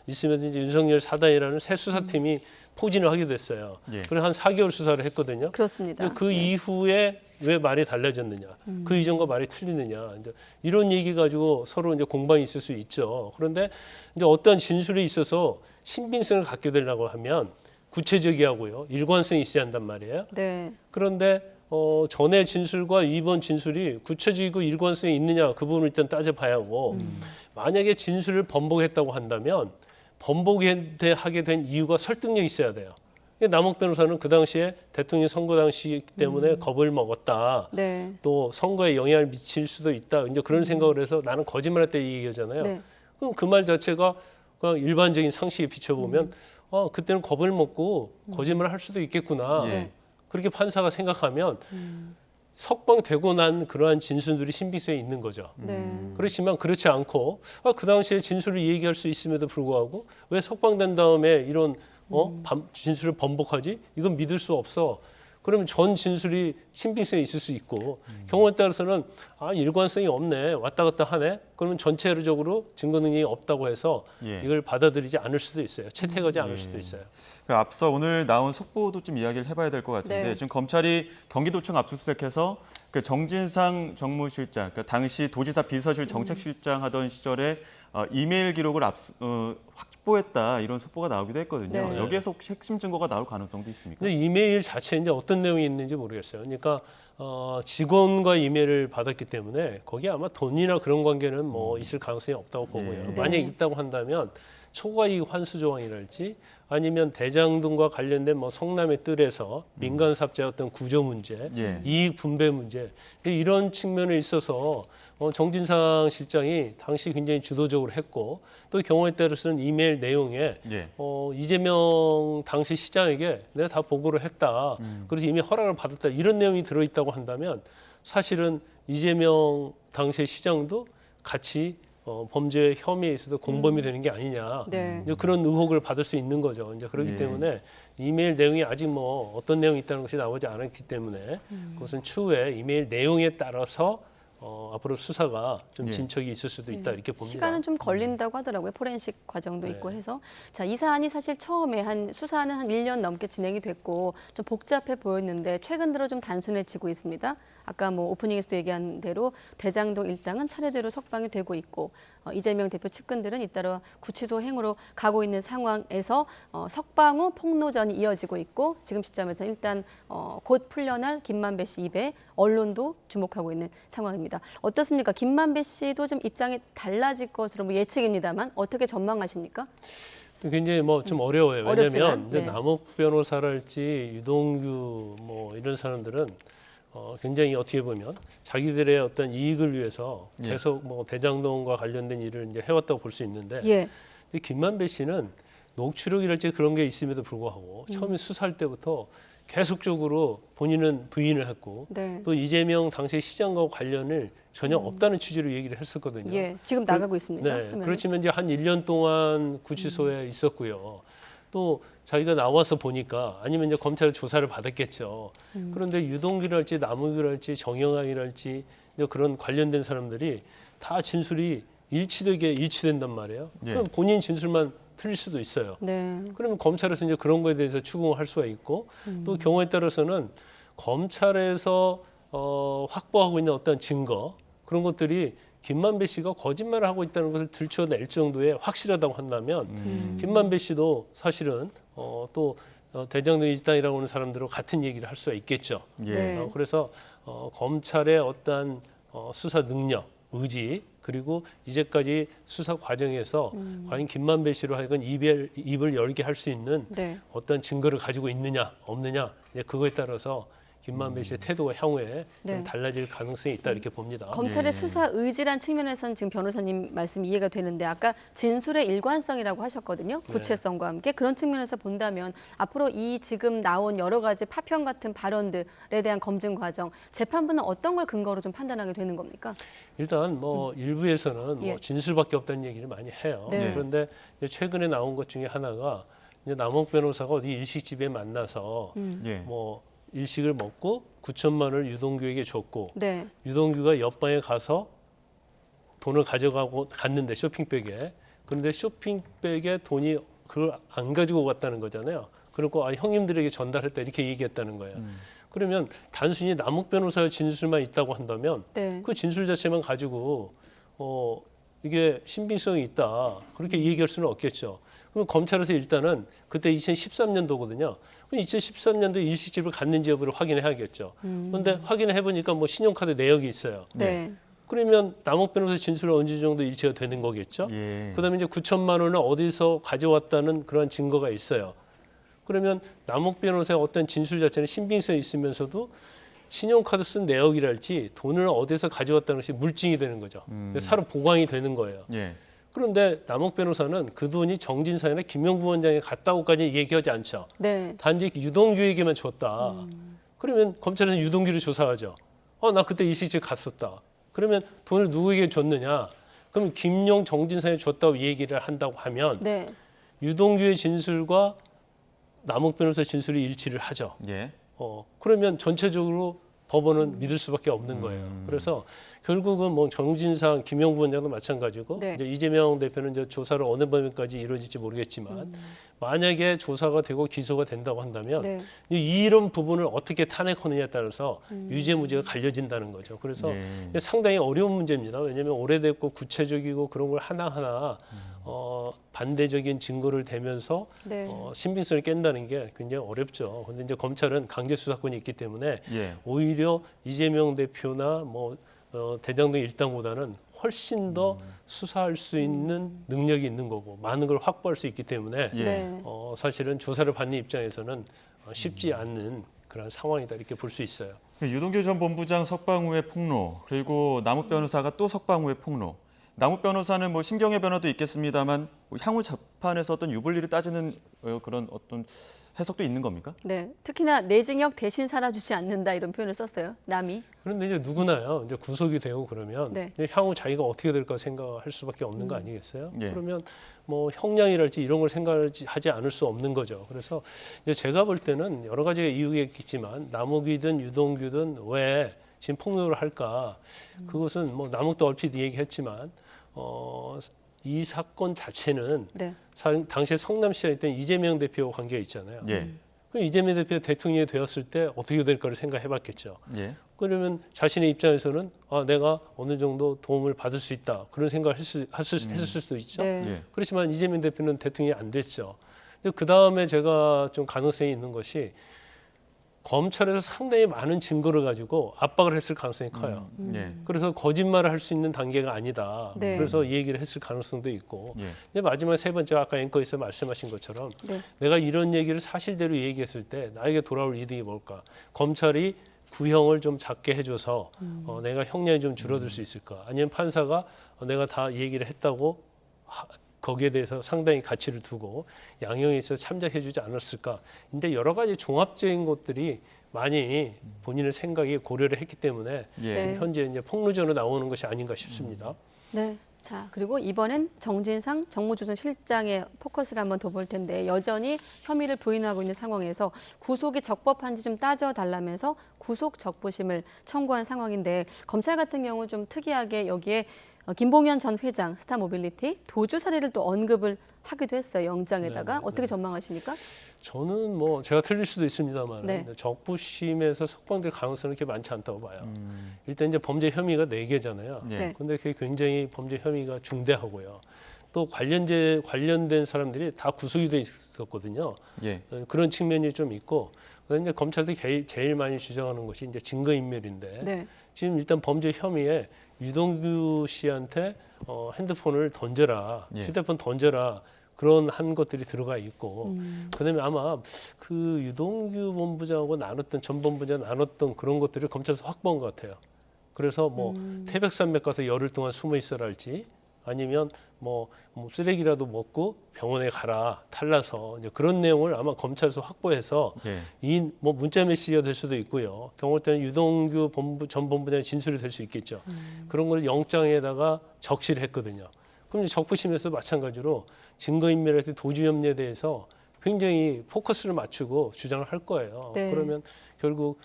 이제 윤석열 사단이라는 새 수사팀이 포진을 하게 됐어요. 예. 그래서 한 4개월 수사를 했거든요. 그렇습니다. 그 이후에 왜 말이 달라졌느냐, 그 이전과 말이 틀리느냐, 이제 이런 얘기 가지고 서로 이제 공방이 있을 수 있죠. 그런데 이제 어떤 진술에 있어서 신빙성을 갖게 되려고 하면 구체적이하고요, 일관성이 있어야 한단 말이에요. 네. 그런데 전의 진술과 이번 진술이 구체적이고 일관성이 있느냐 그 부분을 일단 따져봐야 하고 만약에 진술을 번복했다고 한다면 번복하게 된 이유가 설득력이 있어야 돼요. 남욱 변호사는 그 당시에 대통령 선거 당시이기 때문에 겁을 먹었다. 네. 또 선거에 영향을 미칠 수도 있다. 이제 그런 생각을 해서 나는 거짓말했다 이 얘기잖아요. 네. 그럼 그 말 자체가 그냥 일반적인 상식에 비춰보면 그때는 겁을 먹고 거짓말을 할 수도 있겠구나. 예. 그렇게 판사가 생각하면 석방되고 난 그러한 진술들이 신빙성이 있는 거죠. 그렇지만 그렇지 않고 그 당시에 진술을 얘기할 수 있음에도 불구하고 왜 석방된 다음에 이런 진술을 번복하지? 이건 믿을 수 없어. 그러면 전 진술이 신빙성이 있을 수 있고 경우에 따라서는 일관성이 없네, 왔다 갔다 하네. 그러면 전체적으로 증거 능력이 없다고 해서 이걸 받아들이지 않을 수도 있어요. 채택하지 않을 수도 있어요. 앞서 오늘 나온 속보도 좀 이야기를 해봐야 될 것 같은데 지금 검찰이 경기도청 압수수색해서 그 정진상 정무실장, 그 당시 도지사 비서실 정책실장 하던 시절에 이메일 기록을 확보했다 이런 속보가 나오기도 했거든요. 네. 여기에서 혹시 핵심 증거가 나올 가능성도 있습니까? 근데 이메일 자체에 이제 어떤 내용이 있는지 모르겠어요. 그러니까 직원과 이메일을 받았기 때문에 거기에 아마 돈이나 그런 관계는 뭐 있을 가능성이 없다고 보고요. 만약에 있다고 한다면 초과이익 환수 조항이랄지 아니면 대장동과 관련된 뭐 성남의 뜰에서 민간 삽자의 어떤 구조 문제, 이익 분배 문제 이런 측면에 있어서 정진상 실장이 당시 굉장히 주도적으로 했고 또 경우에 따라서는 이메일 내용에 이재명 당시 시장에게 내가 다 보고를 했다. 그래서 이미 허락을 받았다. 이런 내용이 들어있다고 한다면 사실은 이재명 당시 시장도 같이 범죄 혐의에 있어서 공범이 되는 게 아니냐 이제 그런 의혹을 받을 수 있는 거죠. 이제 그렇기 때문에 이메일 내용이 아직 뭐 어떤 내용이 있다는 것이 나오지 않았기 때문에 그것은 추후에 이메일 내용에 따라서 앞으로 수사가 좀 진척이 있을 수도 있다 이렇게 봅니다. 시간은 좀 걸린다고 하더라고요. 포렌식 과정도 있고 해서. 자, 이 사안이 사실 처음에 수사는 한 1년 넘게 진행이 됐고 좀 복잡해 보였는데 최근 들어 좀 단순해지고 있습니다. 아까 뭐 오프닝에서도 얘기한 대로 대장동 일당은 차례대로 석방이 되고 있고 이재명 대표 측근들은 잇따라 구치소 행으로 가고 있는 상황에서 석방 후 폭로전이 이어지고 있고 지금 시점에서 일단 곧 풀려날 김만배 씨 입에 언론도 주목하고 있는 상황입니다. 어떻습니까? 김만배 씨도 좀 입장이 달라질 것으로 뭐 예측입니다만 어떻게 전망하십니까? 굉장히 뭐 좀 어려워요. 왜냐하면 네. 남욱 변호사랄지 유동규 뭐 이런 사람들은 굉장히 어떻게 보면 자기들의 어떤 이익을 위해서 계속 뭐 대장동과 관련된 일을 이제 해왔다고 볼 수 있는데 근데 김만배 씨는 녹취록이랄지 그런 게 있음에도 불구하고 처음에 수사할 때부터 계속적으로 본인은 부인을 했고 또 이재명 당시 시장과 관련을 전혀 없다는 취지로 얘기를 했었거든요. 지금 나가고 있습니다. 네, 그렇지만 이제 한 1년 동안 구치소에 있었고요. 또 자기가 나와서 보니까 아니면 이제 검찰의 조사를 받았겠죠. 그런데 유동규랄지 남욱이랄지 정영학이랄지 그런 관련된 사람들이 다 진술이 일치된단 말이에요. 그럼 본인 진술만 틀릴 수도 있어요. 그러면 검찰에서 이제 그런 거에 대해서 추궁을 할 수가 있고 또 경우에 따라서는 검찰에서 확보하고 있는 어떤 증거 그런 것들이 김만배 씨가 거짓말을 하고 있다는 것을 들춰낼 정도의 확실하다고 한다면 김만배 씨도 사실은 또 대장동 일당이라고 하는 사람들과 같은 얘기를 할 수가 있겠죠. 그래서 검찰의 어떤 수사 능력, 의지 그리고 이제까지 수사 과정에서 과연 김만배 씨로 하여금 입을 열게 할 수 있는 어떤 증거를 가지고 있느냐 없느냐 그거에 따라서 김만배 씨의 태도가 향후에 좀 달라질 가능성이 있다 이렇게 봅니다. 검찰의 수사 의지란 측면에서는 지금 변호사님 말씀 이해가 되는데 아까 진술의 일관성이라고 하셨거든요. 구체성과 함께 그런 측면에서 본다면 앞으로 이 지금 나온 여러 가지 파편 같은 발언들에 대한 검증 과정 재판부는 어떤 걸 근거로 좀 판단하게 되는 겁니까? 일단 뭐 일부에서는 뭐 진술밖에 없다는 얘기를 많이 해요. 그런데 최근에 나온 것 중에 하나가 이제 남욱 변호사가 어디 일식집에 만나서 뭐 일식을 먹고 9천만 원을 유동규에게 줬고 유동규가 옆방에 가서 돈을 가져가고 갔는데 쇼핑백에 그런데 쇼핑백에 돈이 그걸 안 가지고 갔다는 거잖아요. 그리고 형님들에게 전달했다 이렇게 얘기했다는 거예요. 그러면 단순히 남욱 변호사의 진술만 있다고 한다면 그 진술 자체만 가지고 이게 신빙성이 있다 그렇게 얘기할 수는 없겠죠. 그럼 검찰에서 일단은 그때 2013년도거든요. 2013년도 일식집을 갔는지 여부를 확인해야겠죠. 그런데 확인해 보니까 뭐 신용카드 내역이 있어요. 그러면 남욱 변호사 진술은 어느 정도 일치가 되는 거겠죠. 그다음에 이제 9천만 원을 어디서 가져왔다는 그런 증거가 있어요. 그러면 남욱 변호사의 어떤 진술 자체는 신빙성이 있으면서도 신용카드 쓴 내역이랄지 돈을 어디서 가져왔다는 것이 물증이 되는 거죠. 사로 보강이 되는 거예요. 그런데 남욱 변호사는 그 돈이 정진상이나 김영부 원장에 갔다고까지 얘기하지 않죠. 단지 유동규에게만 줬다. 그러면 검찰에서는 유동규를 조사하죠. 나 그때 일식집 갔었다. 그러면 돈을 누구에게 줬느냐? 그럼 김용, 정진상에 줬다고 얘기를 한다고 하면 네. 유동규의 진술과 남욱 변호사의 진술이 일치를 하죠. 예. 그러면 전체적으로 법원은 믿을 수밖에 없는 거예요. 그래서 결국은 뭐 정진상, 김용 부원장도 마찬가지고 네. 이제 이재명 대표는 이제 조사를 어느 범위까지 이루어질지 모르겠지만 만약에 조사가 되고 기소가 된다고 한다면 네. 이런 부분을 어떻게 탄핵하느냐에 따라서 유죄 무죄가 갈려진다는 거죠. 그래서 상당히 어려운 문제입니다. 왜냐하면 오래됐고 구체적이고 그런 걸 하나하나 반대적인 증거를 대면서 네. 신빙성을 깬다는 게 굉장히 어렵죠. 그런데 이제 검찰은 강제 수사권이 있기 때문에 예. 오히려 이재명 대표나 대장동 일당보다는 훨씬 더 수사할 수 있는 능력이 있는 거고 많은 걸 확보할 수 있기 때문에 네. 사실은 조사를 받는 입장에서는 쉽지 않는 그런 상황이다 이렇게 볼 수 있어요. 유동규 전 본부장 석방 후의 폭로, 그리고 남욱 변호사가 또 석방 후의 폭로. 남욱 변호사는 뭐 신경의 변화도 있겠습니다만 향후 재판에서 어떤 유불리를 따지는 그런 어떤 해석도 있는 겁니까? 네, 특히나 내징역 대신 살아주지 않는다 이런 표현을 썼어요. 남이. 그런데 이제 누구나요. 이제 구속이 되고 그러면 네. 이제 향후 자기가 어떻게 될까 생각할 수밖에 없는 거 아니겠어요? 예. 그러면 뭐 형량이랄지 이런 걸 생각하지 않을 수 없는 거죠. 그래서 이제 제가 볼 때는 여러 가지 이유가 있겠지만 남욱이든 유동규든 왜 지금 폭로를 할까? 그것은 뭐 남욱도 얼핏 얘기했지만 이 사건 자체는 네. 당시에 성남시장에 있던 이재명 대표 관계가 있잖아요. 예. 그럼 이재명 대표가 대통령이 되었을 때 어떻게 될까를 생각해봤겠죠. 예. 그러면 자신의 입장에서는 내가 어느 정도 도움을 받을 수 있다 그런 생각을 했을 수도 있죠. 네. 예. 그렇지만 이재명 대표는 대통령이 안 됐죠. 그 다음에 제가 좀 가능성이 있는 것이 검찰에서 상당히 많은 증거를 가지고 압박을 했을 가능성이 커요. 예. 그래서 거짓말을 할 수 있는 단계가 아니다. 네. 그래서 이 얘기를 했을 가능성도 있고 예. 이제 마지막 세 번째 아까 앵커에서 말씀하신 것처럼 네. 내가 이런 얘기를 사실대로 얘기했을 때 나에게 돌아올 이득이 뭘까? 검찰이 구형을 좀 작게 해줘서 내가 형량이 좀 줄어들 수 있을까? 아니면 판사가 내가 다 얘기를 했다고 거기에 대해서 상당히 가치를 두고 양형에 있어서 참작해주지 않았을까? 근데 여러 가지 종합적인 것들이 많이 본인의 생각에 고려를 했기 때문에 예. 현재 이제 폭로전으로 나오는 것이 아닌가 싶습니다. 네. 자, 그리고 이번엔 정진상 정무조선실장의 포커스를 한번 더 볼 텐데 여전히 혐의를 부인하고 있는 상황에서 구속이 적법한지 좀 따져달라면서 구속 적부심을 청구한 상황인데 검찰 같은 경우 좀 특이하게 여기에 김봉현 전 회장 스타모빌리티 도주 사례를 또 언급을 하기도 했어요. 영장에다가. 어떻게 전망하십니까? 저는 뭐 제가 틀릴 수도 있습니다만 네. 적부심에서 석방될 가능성은 그렇게 많지 않다고 봐요. 일단 이제 범죄 혐의가 4개잖아요. 네. 근데 그게 굉장히 범죄 혐의가 중대하고요. 또 관련된 사람들이 다 구속이 돼 있었거든요. 예. 그런 측면이 좀 있고 그다음에 이제 검찰도 제일 많이 주장하는 것이 이제 증거인멸인데 네. 지금 일단 범죄 혐의에 유동규 씨한테 핸드폰을 던져라, 예. 휴대폰 던져라 그런 한 것들이 들어가 있고 그다음에 아마 그 유동규 본부장하고 전 본부장 나눴던 그런 것들을 검찰에서 확보한 것 같아요. 그래서 뭐 태백산맥 가서 열흘 동안 숨어 있어랄지 아니면 뭐 쓰레기라도 먹고 병원에 가라 탈라서 이제 그런 내용을 아마 검찰에서 확보해서 예. 이 뭐 문자 메시지가 될 수도 있고요. 경우 때는 유동규 전 본부장의 진술이 될 수 있겠죠. 그런 걸 영장에다가 적시를 했거든요. 그럼 이제 적부심에서 마찬가지로 증거인멸할 때 도주 혐의에 대해서 굉장히 포커스를 맞추고 주장을 할 거예요. 네. 그러면 결국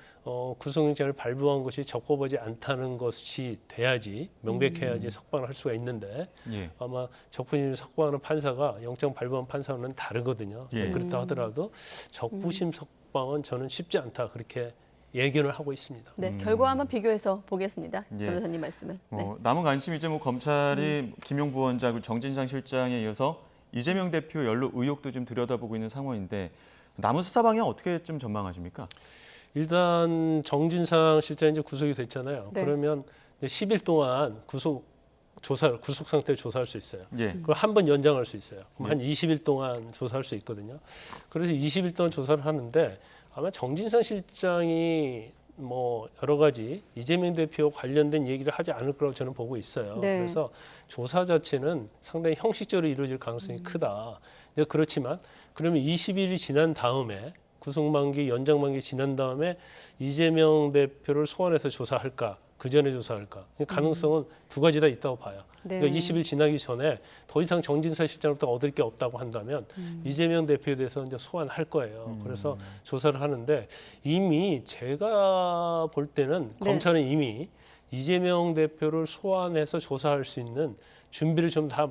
구속영장을 발부한 것이 적법하지 않다는 것이 돼야지 명백해야지 석방을 할 수가 있는데 예. 아마 적부심 석방하는 판사가 영장 발부한 판사는 다르거든요. 예. 그렇다 하더라도 적부심 석방은 저는 쉽지 않다 그렇게 예견을 하고 있습니다. 네, 결과 한번 비교해서 보겠습니다. 예. 변호사님 말씀을. 네. 남은 관심이 이제 뭐 검찰이 김용 부원장 그리고 정진상 실장에 이어서 이재명 대표 연루 의혹도 좀 들여다보고 있는 상황인데 남은 수사 방향 어떻게 좀 전망하십니까? 일단 정진상 실장이 이제 구속이 됐잖아요. 네. 그러면 이제 10일 동안 구속 상태를 조사할 수 있어요. 예. 그럼 한 번 연장할 수 있어요. 그럼 네. 한 20일 동안 조사할 수 있거든요. 그래서 20일 동안 조사를 하는데 아마 정진상 실장이 뭐 여러 가지 이재명 대표 관련된 얘기를 하지 않을 거라고 저는 보고 있어요. 네. 그래서 조사 자체는 상당히 형식적으로 이루어질 가능성이 크다. 그렇지만 그러면 20일이 지난 다음에 구속만기, 연장만기 지난 다음에 이재명 대표를 소환해서 조사할까? 그 전에 조사할까? 가능성은 두 가지 다 있다고 봐요. 네. 그러니까 20일 지나기 전에 더 이상 정진석 실장으로부터 얻을 게 없다고 한다면 이재명 대표에 대해서 이제 소환할 거예요. 그래서 조사를 하는데 이미 제가 볼 때는 네. 검찰은 이미 이재명 대표를 소환해서 조사할 수 있는 준비를 좀 다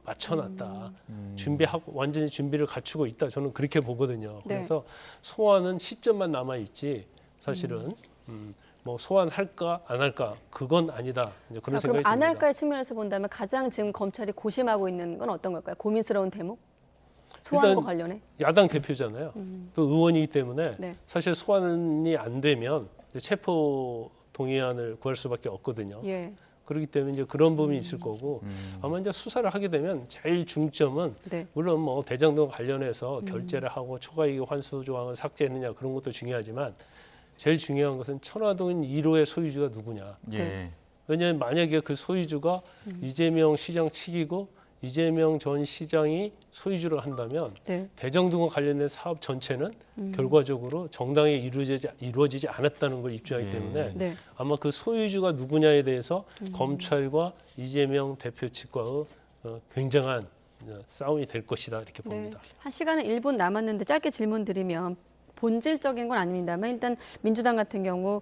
맞춰놨다. 준비하고 완전히 준비를 갖추고 있다. 저는 그렇게 보거든요. 네. 그래서 소환은 시점만 남아 있지 사실은 뭐 소환할까 안 할까 그건 아니다. 이제 그런 자, 그럼 생각이 안 듭니다. 할까의 측면에서 본다면 가장 지금 검찰이 고심하고 있는 건 어떤 걸까요? 고민스러운 대목? 소환과 일단 관련해? 야당 대표잖아요. 또 의원이기 때문에 네. 사실 소환이 안 되면 이제 체포 동의안을 구할 수밖에 없거든요. 예. 그렇기 때문에 이제 그런 부분이 있을 거고 아마 이제 수사를 하게 되면 제일 중점은 네. 물론 뭐 대장동 관련해서 결재를 하고 초과이익 환수 조항을 삭제했느냐 그런 것도 중요하지만 제일 중요한 것은 천화동 1호의 소유주가 누구냐. 예. 왜냐하면 만약에 그 소유주가 이재명 시장 측이고 이재명 전 시장이 소유주를 한다면 네. 대장동과 관련된 사업 전체는 결과적으로 정당히 이루어지지 않았다는 걸 입증하기 때문에 네. 아마 그 소유주가 누구냐에 대해서 검찰과 이재명 대표 측과의 굉장한 싸움이 될 것이다 이렇게 봅니다. 네. 한 시간은 1분 남았는데 짧게 질문 드리면 본질적인 건 아닙니다만 일단 민주당 같은 경우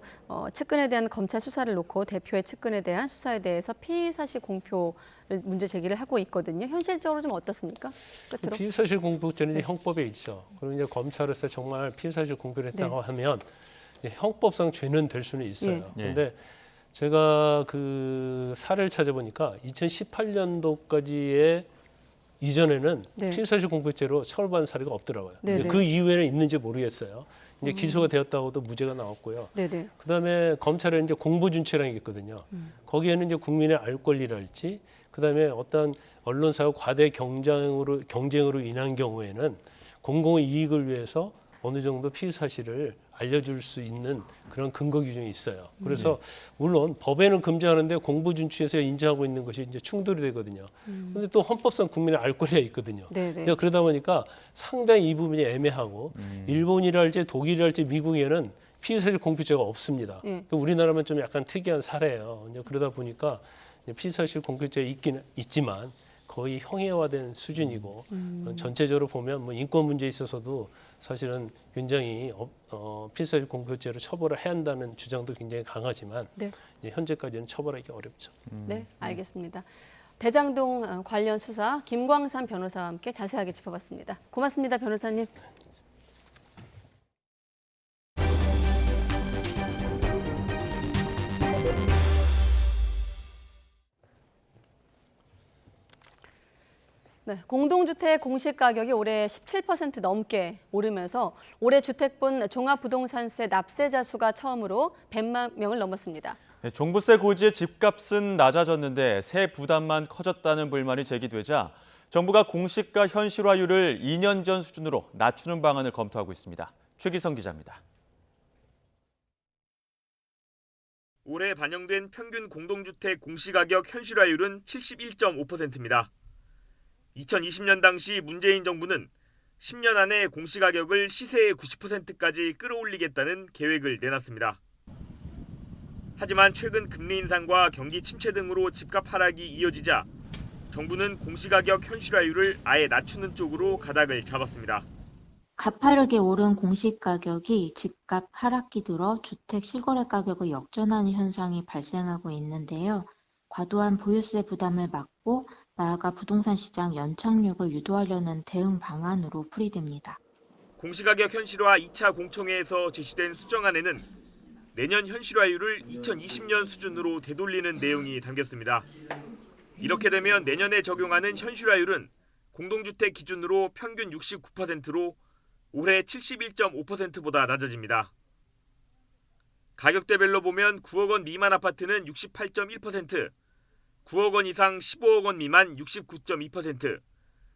측근에 대한 검찰 수사를 놓고 대표의 측근에 대한 수사에 대해서 피의 사실 공표를 문제 제기를 하고 있거든요. 현실적으로 좀 어떻습니까? 끝으로. 피의 사실 공표죄는 이제 형법에 있죠. 그리고 이제 검찰에서 정말 피의 사실 공표를 했다고 하면 이제 형법상 죄는 될 수는 있어요. 그런데 제가 그 사례를 찾아보니까 2018년도까지의 이전에는 피의사실 공표죄로 처벌받은 사례가 없더라고요. 근데 그 이후에는 있는지 모르겠어요. 이제 기소가 되었다고도 무죄가 나왔고요. 그다음에 검찰에 이제 공보준칙이라는 게 있거든요. 거기에는 이제 국민의 알 권리랄지, 그다음에 어떤 언론사와 과대 경쟁으로 인한 경우에는 공공의 이익을 위해서 어느 정도 피의 사실을 알려줄 수 있는 그런 근거 규정이 있어요. 그래서 물론 법에는 금지하는데 공보준칙에서 인정하고 있는 것이 이제 충돌이 되거든요. 그런데 또 헌법상 국민의 알 권리가 있거든요. 그러니까 그러다 보니까 상당히 이 부분이 애매하고 일본이랄지 독일이랄지 미국에는 피의사실 공표죄가 없습니다. 우리나라만 좀 약간 특이한 사례예요. 이제 그러다 보니까 피의사실 공표죄 있기는 있지만 거의 형해화된 수준이고 전체적으로 보면 뭐 인권 문제에 있어서도 사실은 굉장히 피의사실 공표죄로 처벌을 해야 한다는 주장도 굉장히 강하지만 이제 현재까지는 처벌하기 어렵죠. 네, 알겠습니다. 대장동 관련 수사 김광삼 변호사와 함께 자세하게 짚어봤습니다. 고맙습니다, 변호사님. 네, 공동주택 공시가격이 올해 17% 넘게 오르면서 올해 주택분 종합부동산세 납세자 수가 처음으로 100만 명을 넘었습니다. 네, 종부세 고지의 집값은 낮아졌는데 세 부담만 커졌다는 불만이 제기되자 정부가 공시가 현실화율을 2년 전 수준으로 낮추는 방안을 검토하고 있습니다. 최기성 기자입니다. 올해 반영된 평균 공동주택 공시가격 현실화율은 71.5%입니다. 2020년 당시 문재인 정부는 10년 안에 공시가격을 시세의 90%까지 끌어올리겠다는 계획을 내놨습니다. 하지만 최근 금리 인상과 경기 침체 등으로 집값 하락이 이어지자 정부는 공시가격 현실화율을 아예 낮추는 쪽으로 가닥을 잡았습니다. 가파르게 오른 공시가격이 집값 하락기 들어 주택 실거래 가격을 역전하는 현상이 발생하고 있는데요. 과도한 보유세 부담을 막고 나아가 부동산 시장 연착륙을 유도하려는 대응 방안으로 풀이됩니다. 공시가격 현실화 2차 공청회에서 제시된 수정안에는 내년 현실화율을 2020년 수준으로 되돌리는 내용이 담겼습니다. 이렇게 되면 내년에 적용하는 현실화율은 공동주택 기준으로 평균 69%로 올해 71.5%보다 낮아집니다. 가격대별로 보면 9억 원 미만 아파트는 68.1%, 9억 원 이상 15억 원 미만 69.2%,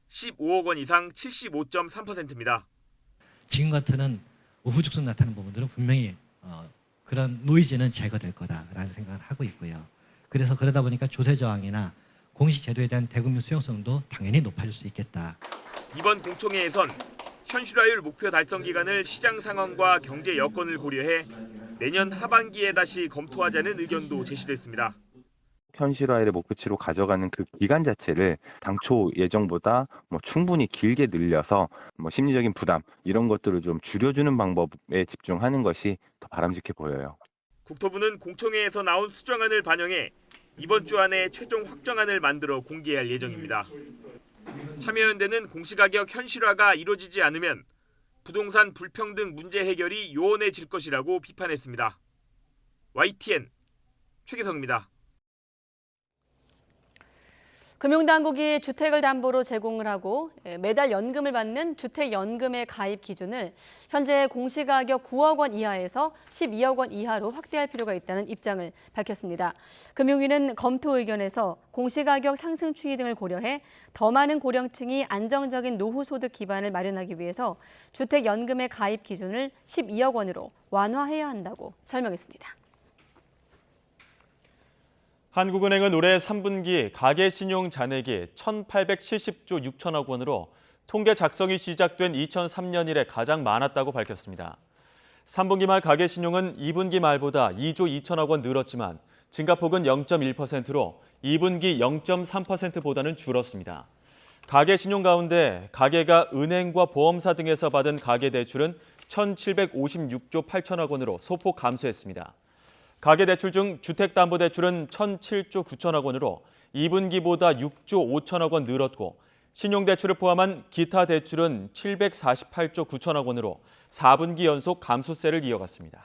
15억 원 이상 75.3%입니다. 지금 같은 우후죽순 나타나는 부분들은 분명히 그런 노이즈는 제거될 거다라는 생각을 하고 있고요. 그래서 그러다 보니까 조세 저항이나 공시제도에 대한 대국민 수용성도 당연히 높아질 수 있겠다. 이번 공청회에선 현실화율 목표 달성 기간을 시장 상황과 경제 여건을 고려해 내년 하반기에 다시 검토하자는 의견도 제시됐습니다. 현실화의 목표치로 가져가는 그 기간 자체를 당초 예정보다 충분히 길게 늘려서 심리적인 부담 이런 것들을 좀 줄여주는 방법에 집중하는 것이 더 바람직해 보여요. 국토부는 공청회에서 나온 수정안을 반영해 이번 주 안에 최종 확정안을 만들어 공개할 예정입니다. 참여연대는 공시가격 현실화가 이루어지지 않으면 부동산 불평등 문제 해결이 요원해질 것이라고 비판했습니다. YTN 최기성입니다. 금융당국이 주택을 담보로 제공을 하고 매달 연금을 받는 주택연금의 가입 기준을 현재 공시가격 9억 원 이하에서 12억 원 이하로 확대할 필요가 있다는 입장을 밝혔습니다. 금융위는 검토 의견에서 공시가격 상승 추이 등을 고려해 더 많은 고령층이 안정적인 노후 소득 기반을 마련하기 위해서 주택연금의 가입 기준을 12억 원으로 완화해야 한다고 설명했습니다. 한국은행은 올해 3분기 가계신용 잔액이 1,870조 6천억 원으로 통계 작성이 시작된 2003년 이래 가장 많았다고 밝혔습니다. 3분기 말 가계신용은 2분기 말보다 2조 2천억 원 늘었지만 증가폭은 0.1%로 2분기 0.3%보다는 줄었습니다. 가계신용 가운데 가계가 은행과 보험사 등에서 받은 가계대출은 1,756조 8천억 원으로 소폭 감소했습니다. 가계대출 중 주택담보대출은 1,007조 9천억 원으로 2분기보다 6조 5천억 원 늘었고 신용대출을 포함한 기타 대출은 748조 9천억 원으로 4분기 연속 감소세를 이어갔습니다.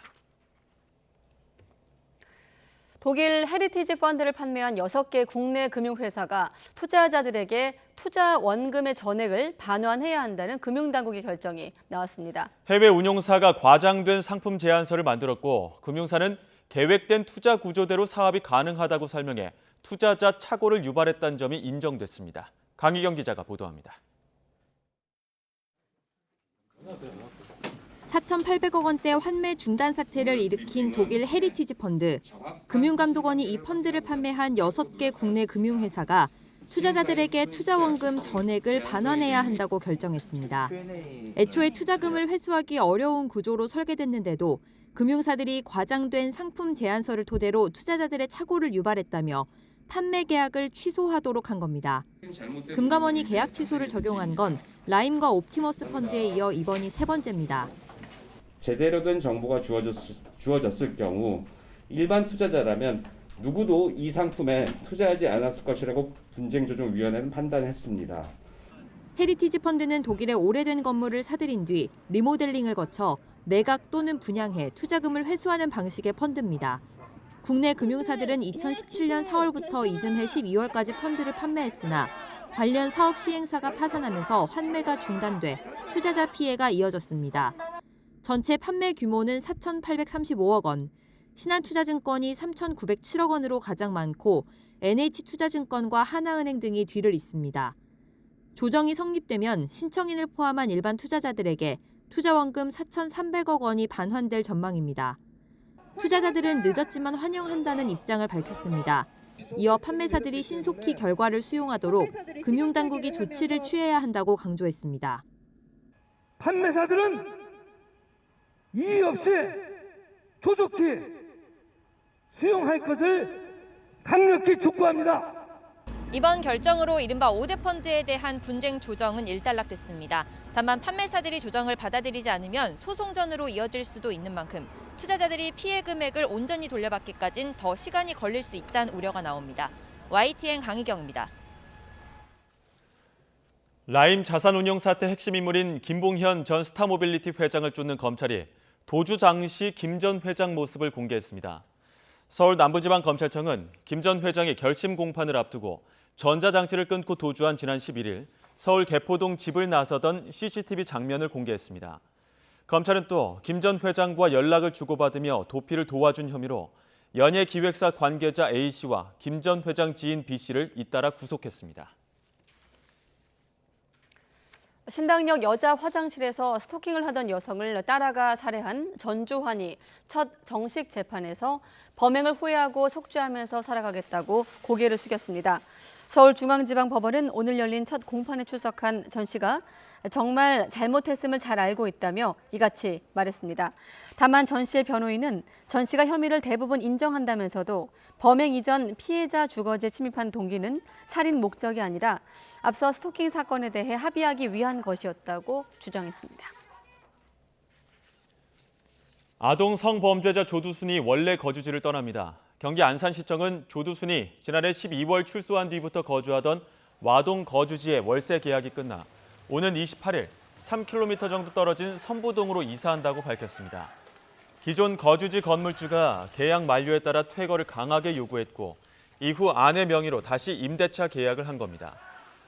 독일 헤리티지 펀드를 판매한 6개 국내 금융회사가 투자자들에게 투자 원금의 전액을 반환해야 한다는 금융당국의 결정이 나왔습니다. 해외 운용사가 과장된 상품 제안서를 만들었고 금융사는 계획된 투자 구조대로 사업이 가능하다고 설명해 투자자 착오를 유발했다는 점이 인정됐습니다. 강희경 기자가 보도합니다. 4,800억 원대 환매 중단 사태를 일으킨 독일 헤리티지 펀드. 금융감독원이 이 펀드를 판매한 6개 국내 금융회사가 투자자들에게 투자원금 전액을 반환해야 한다고 결정했습니다. 애초에 투자금을 회수하기 어려운 구조로 설계됐는데도 금융사들이 과장된 상품 제안서를 토대로 투자자들의 착오를 유발했다며 판매 계약을 취소하도록 한 겁니다. 금감원이 계약 취소를 적용한 건 라임과 옵티머스 펀드에 이어 이번이 세 번째입니다. 제대로 된 정보가 주어졌을 경우 일반 투자자라면 누구도 이 상품에 투자하지 않았을 것이라고 분쟁조정위원회는 판단했습니다. 헤리티지 펀드는 독일의 오래된 건물을 사들인 뒤 리모델링을 거쳐 매각 또는 분양해 투자금을 회수하는 방식의 펀드입니다. 국내 금융사들은 2017년 4월부터 이듬해 12월까지 펀드를 판매했으나 관련 사업 시행사가 파산하면서 환매가 중단돼 투자자 피해가 이어졌습니다. 전체 판매 규모는 4,835억 원, 신한투자증권이 3,907억 원으로 가장 많고 NH투자증권과 하나은행 등이 뒤를 잇습니다. 조정이 성립되면 신청인을 포함한 일반 투자자들에게 투자원금 4,300억 원이 반환될 전망입니다. 투자자들은 늦었지만 환영한다는 입장을 밝혔습니다. 이어 판매사들이 신속히 결과를 수용하도록 금융당국이 조치를 취해야 한다고 강조했습니다. 판매사들은 이의 없이 조속히 수용할 것을 강력히 촉구합니다. 이번 결정으로 이른바 5대 펀드에 대한 분쟁 조정은 일단락됐습니다. 다만 판매사들이 조정을 받아들이지 않으면 소송전으로 이어질 수도 있는 만큼 투자자들이 피해 금액을 온전히 돌려받기까진 더 시간이 걸릴 수 있다는 우려가 나옵니다. YTN 강희경입니다. 라임 자산운용 사태 핵심 인물인 김봉현 전 스타모빌리티 회장을 쫓는 검찰이 도주 당시 김 전 회장 모습을 공개했습니다. 서울 남부지방검찰청은 김 전 회장의 결심 공판을 앞두고 전자장치를 끊고 도주한 지난 11일 서울 개포동 집을 나서던 CCTV 장면을 공개했습니다. 검찰은 또 김 전 회장과 연락을 주고받으며 도피를 도와준 혐의로 연예기획사 관계자 A씨와 김 전 회장 지인 B씨를 잇따라 구속했습니다. 신당역 여자 화장실에서 스토킹을 하던 여성을 따라가 살해한 전주환이 첫 정식 재판에서 범행을 후회하고 속죄하면서 살아가겠다고 고개를 숙였습니다. 서울중앙지방법원은 오늘 열린 첫 공판에 출석한 전 씨가 정말 잘못했음을 잘 알고 있다며 이같이 말했습니다. 다만 전 씨의 변호인은 전 씨가 혐의를 대부분 인정한다면서도 범행 이전 피해자 주거지에 침입한 동기는 살인 목적이 아니라 앞서 스토킹 사건에 대해 합의하기 위한 것이었다고 주장했습니다. 아동 성범죄자 조두순이 원래 거주지를 떠납니다. 경기 안산시청은 조두순이 지난해 12월 출소한 뒤부터 거주하던 와동 거주지의 월세 계약이 끝나 오는 28일 3km 정도 떨어진 선부동으로 이사한다고 밝혔습니다. 기존 거주지 건물주가 계약 만료에 따라 퇴거를 강하게 요구했고 이후 아내 명의로 다시 임대차 계약을 한 겁니다.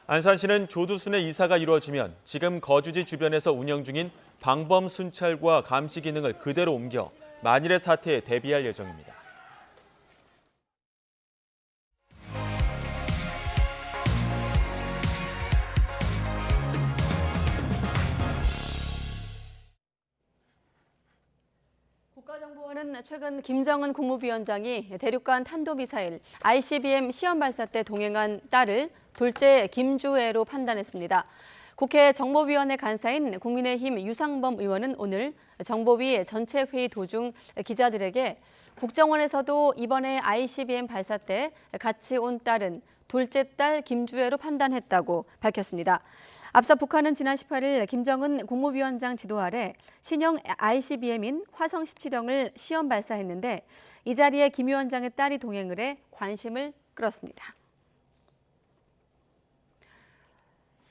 안산시는 조두순의 이사가 이루어지면 지금 거주지 주변에서 운영 중인 방범 순찰과 감시 기능을 그대로 옮겨 만일의 사태에 대비할 예정입니다. 국가정보원은 최근 김정은 국무위원장이 대륙간 탄도미사일 ICBM 시험 발사 때 동행한 딸을 둘째 김주애로 판단했습니다. 국회 정보위원회 간사인 국민의힘 유상범 의원은 오늘 정보위 전체 회의 도중 기자들에게 국정원에서도 이번에 ICBM 발사 때 같이 온 딸은 둘째 딸 김주애로 판단했다고 밝혔습니다. 앞서 북한은 지난 18일 김정은 국무위원장 지도 아래 신형 ICBM인 화성 17형을 시험 발사했는데 이 자리에 김 위원장의 딸이 동행을 해 관심을 끌었습니다.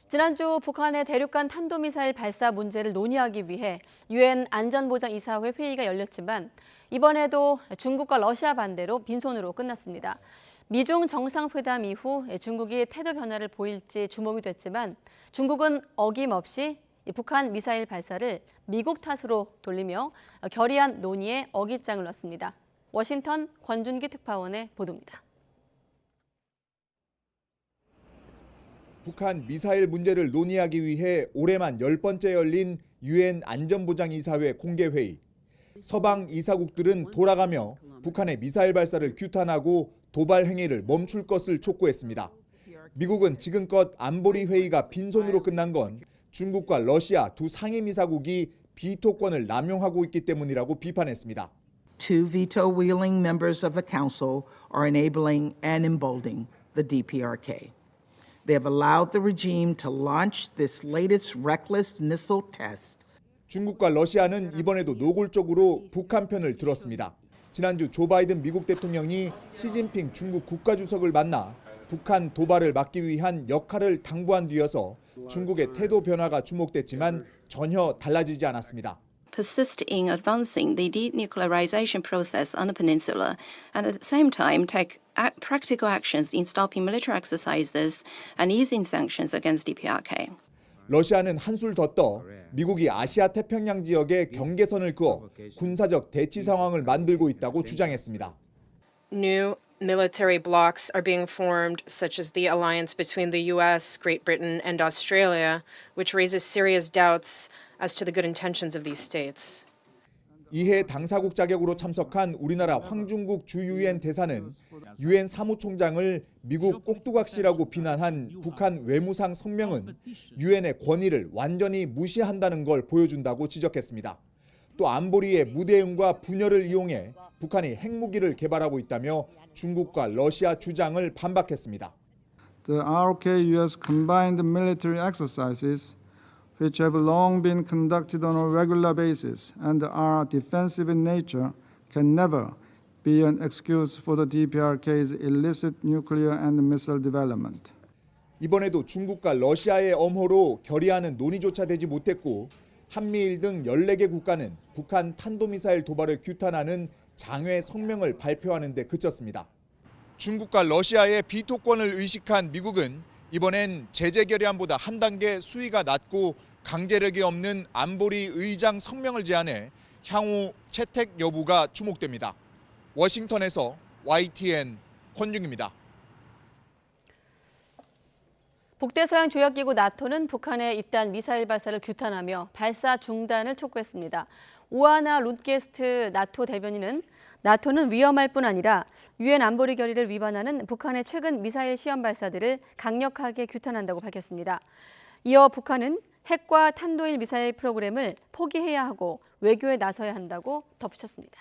지난주 북한의 대륙간 탄도미사일 발사 문제를 논의하기 위해 유엔 안전보장이사회 회의가 열렸지만 이번에도 중국과 러시아 반대로 빈손으로 끝났습니다. 미중 정상회담 이후 중국이 태도 변화를 보일지 주목이 됐지만 중국은 어김없이 북한 미사일 발사를 미국 탓으로 돌리며 결의안 논의에 어깃장을 놨습니다. 워싱턴 권준기 특파원의 보도입니다. 북한 미사일 문제를 논의하기 위해 올해만 10번째 열린 유엔 안전보장이사회 공개회의. 서방 이사국들은 돌아가며 북한의 미사일 발사를 규탄하고 도발 행위를 멈출 것을 촉구했습니다. 미국은 지금껏 안보리 회의가 빈손으로 끝난 건 중국과 러시아 두 상임이사국이 비토권을 남용하고 있기 때문이라고 비판했습니다. Two veto-wielding members of the Council are enabling and emboldening the DPRK. They have allowed the regime to launch this latest reckless missile test. 중국과 러시아는 이번에도 노골적으로 북한 편을 들었습니다. 지난주 조 바이든 미국 대통령이 시진핑 중국 국가주석을 만나 북한 도발을 막기 위한 역할을 당부한 뒤여서 중국의 태도 변화가 주목됐지만 전혀 달라지지 않았습니다. Persist in advancing the denuclearization process on the peninsula and at the same time take practical actions in stopping military exercises and easing sanctions against DPRK. 러시아는 한술 더 떠 미국이 아시아 태평양 지역에 경계선을 그어 군사적 대치 상황을 만들고 있다고 주장했습니다. New military blocs are being formed, such as the alliance between the U.S., Great Britain, and Australia, which raises serious doubts as to the good intentions of these states. 이해 당사국 자격으로 참석한 우리나라 황중국 주 유엔 대사는 유엔 사무총장을 미국 꼭두각시라고 비난한 북한 외무상 성명은 유엔의 권위를 완전히 무시한다는 걸 보여준다고 지적했습니다. 또 안보리의 무대응과 분열을 이용해 북한이 핵무기를 개발하고 있다며 중국과 러시아 주장을 반박했습니다. The ROK-US combined military exercises which have long been conducted on a regular basis and are defensive in nature, can never be an excuse for the DPRK's illicit nuclear and missile development. 이번에도 중국과 러시아의 엄호로 결의하는 논의조차 되지 못했고 한미일 등 14개 국가는 북한 탄도미사일 도발을 규탄하는 장외 성명을 발표하는 데 그쳤습니다. 중국과 러시아의 비토권을 의식한 미국은 이번엔 제재 결의안보다 한 단계 수위가 낮고 강제력이 없는 안보리 의장 성명을 제안해 향후 채택 여부가 주목됩니다. 워싱턴에서 YTN 권중입니다. 북대서양 조약기구 나토는 북한의 잇단 미사일 발사를 규탄하며 발사 중단을 촉구했습니다. 오하나 룬게스트 나토 대변인은 나토는 위험할 뿐 아니라 유엔 안보리 결의를 위반하는 북한의 최근 미사일 시험 발사들을 강력하게 규탄한다고 밝혔습니다. 이어 북한은 핵과 탄도일 미사일 프로그램을 포기해야 하고 외교에 나서야 한다고 덧붙였습니다.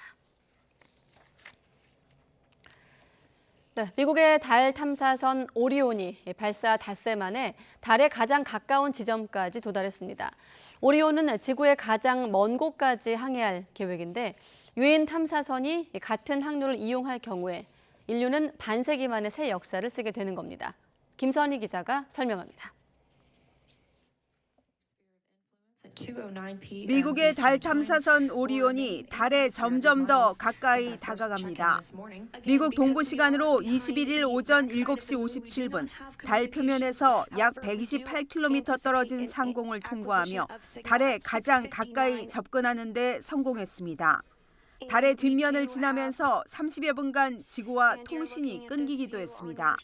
네, 미국의 달 탐사선 오리온이 발사 닷새 만에 달에 가장 가까운 지점까지 도달했습니다. 오리온은 지구의 가장 먼 곳까지 항해할 계획인데 유인 탐사선이 같은 항로를 이용할 경우에 인류는 반세기 만에 새 역사를 쓰게 되는 겁니다. 김선희 기자가 설명합니다. 미국의 달 탐사선 오리온이 달에 점점 더 가까이 다가갑니다. 미국 동부 시간으로 21일 오전 7시 57분 달 표면에서 약 128km 떨어진 상공을 통과하며 달에 가장 가까이 접근하는 데 성공했습니다. 달의 뒷면을 지나면서 30여 분간 지구와 통신이 끊기기도 했습니다.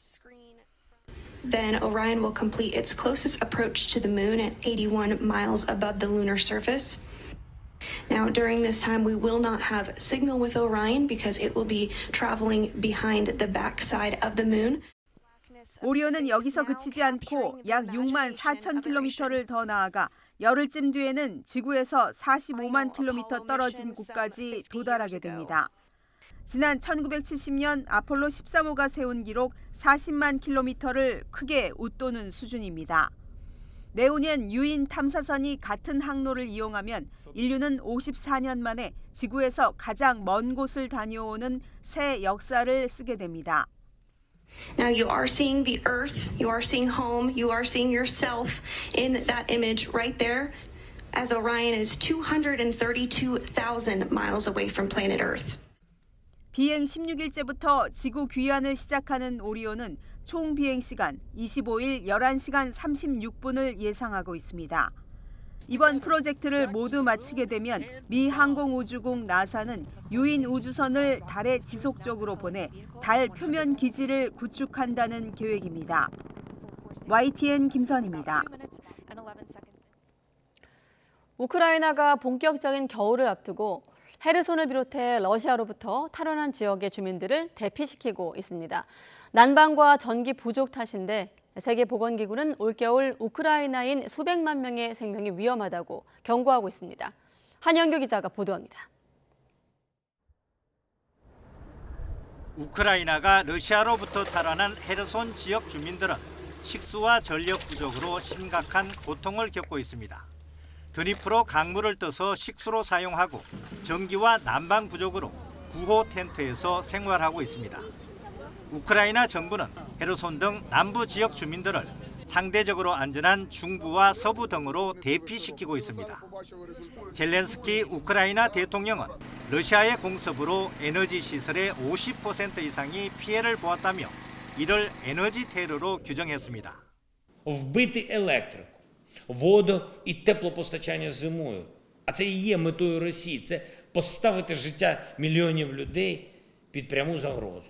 Then Orion will complete its closest approach to the moon at 81 miles above the lunar surface. Now, during this time, we will not have signal with Orion because it will be traveling behind the backside of the moon. 오리온은 여기서 그치지 않고 약 6만 4천 킬로미터를 더 나아가 열흘쯤 뒤에는 지구에서 45만 킬로미터 떨어진 곳까지 도달하게 됩니다. 지난 1970년 아폴로 13호가 세운 기록 40만 킬로미터를 크게 웃도는 수준입니다. 내후년 유인 탐사선이 같은 항로를 이용하면 인류는 54년 만에 지구에서 가장 먼 곳을 다녀오는 새 역사를 쓰게 됩니다. Now you are seeing the Earth, you are seeing home, you are seeing yourself in that image right there, as Orion is 232,000 miles away from planet Earth. 비행 16일째부터 지구 귀환을 시작하는 오리온은 총 비행 시간 25일 11시간 36분을 예상하고 있습니다. 이번 프로젝트를 모두 마치게 되면 미 항공우주국 나사는 유인 우주선을 달에 지속적으로 보내 달 표면 기지를 구축한다는 계획입니다. YTN 김선희입니다. 우크라이나가 본격적인 겨울을 앞두고 헤르손을 비롯해 러시아로부터 탈원한 지역의 주민들을 대피시키고 있습니다. 난방과 전기 부족 탓인데 세계보건기구는 올겨울 우크라이나인 수백만 명의 생명이 위험하다고 경고하고 있습니다. 한영규 기자가 보도합니다. 우크라이나가 러시아로부터 탈환한 헤르손 지역 주민들은 식수와 전력 부족으로 심각한 고통을 겪고 있습니다. 드니프로 강물을 떠서 식수로 사용하고 전기와 난방 부족으로 구호 텐트에서 생활하고 있습니다. 우크라이나 정부는 헤르손 등 남부 지역 주민들을 상대적으로 안전한 중부와 서부 등으로 대피시키고 있습니다. 젤렌스키 우크라이나 대통령은 러시아의 공습으로 에너지 시설의 50% 이상이 피해를 보았다며 이를 에너지 테러로 규정했습니다. Вбити електрику, воду і теплопостачання зимою. А це і є метою Росії. Це поставити життя мільйонів людей під пряму загрозу.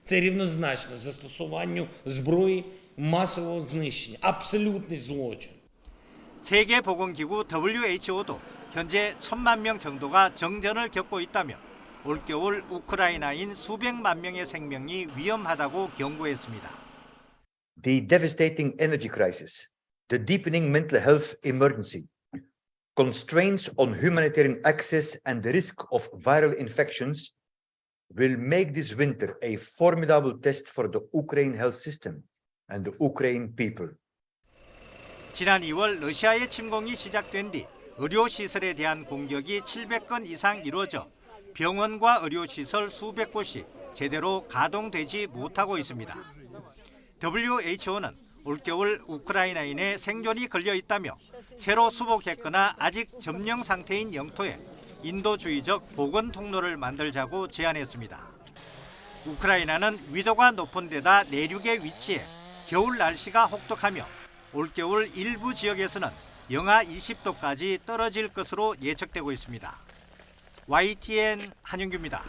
Це рівнозначно застосуванню зброї масового знищення. Абсолютний злочин. 세계보건기구 WHO도 현재 1,000만 명 정도가 정전을 겪고 있다며 올겨울 우크라이나인 수백만 명의 생명이 위험하다고 경고했습니다. The devastating energy crisis, the deepening mental health emergency, constraints on humanitarian access and the risk of viral infections will make this winter a formidable test for the Ukraine health system and the Ukraine people. 지난 2월 러시아의 침공이 시작된 뒤 의료시설에 대한 공격이 700건 이상 이루어져 병원과 의료시설 수백 곳이 제대로 가동되지 못하고 있습니다. WHO는 올겨울 우크라이나인의 생존이 걸려 있다며 새로 수복했거나 아직 점령 상태인 영토에 인도주의적 보건 통로를 만들자고 제안했습니다. 우크라이나는 위도가 높은 데다 내륙에 위치해 겨울 날씨가 혹독하며 올겨울 일부 지역에서는 영하 20도까지 떨어질 것으로 예측되고 있습니다. YTN 한영규입니다.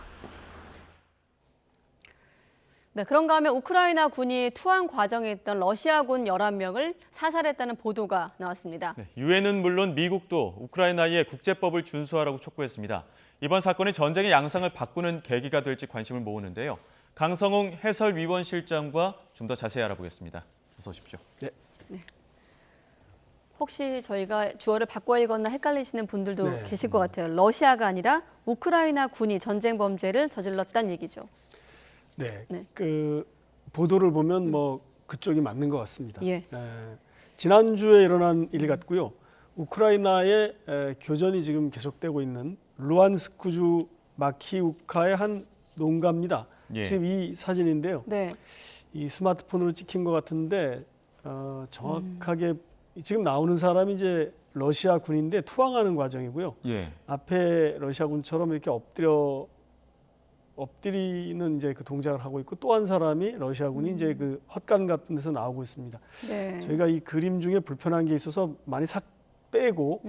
네, 그런가 하면 우크라이나 군이 투항 과정에 있던 러시아군 11명을 사살했다는 보도가 나왔습니다. 유엔은 물론 미국도 우크라이나에 국제법을 준수하라고 촉구했습니다. 이번 사건이 전쟁의 양상을 바꾸는 계기가 될지 관심을 모으는데요. 강성웅 해설위원실장과 좀 더 자세히 알아보겠습니다. 어서 오십시오. 네. 혹시 저희가 주어를 바꿔 읽었나 헷갈리시는 분들도 계실 것 같아요. 러시아가 아니라 우크라이나 군이 전쟁 범죄를 저질렀다는 얘기죠. 네. 그 보도를 보면 뭐 그쪽이 맞는 것 같습니다. 예. 지난주에 일어난 일 같고요. 우크라이나의 교전이 지금 계속되고 있는 루안스크주 마키우카의 한 농가입니다. 예. 지금 이 사진인데요. 네. 이 스마트폰으로 찍힌 것 같은데 정확하게 지금 나오는 사람이 이제 러시아 군인데 투항하는 과정이고요. 예. 앞에 러시아 군처럼 이렇게 엎드리는 이제 그 동작을 하고 있고 또 한 사람이 러시아군이 이제 그 헛간 같은 데서 나오고 있습니다. 네. 저희가 이 그림 중에 불편한 게 있어서 많이 싹 빼고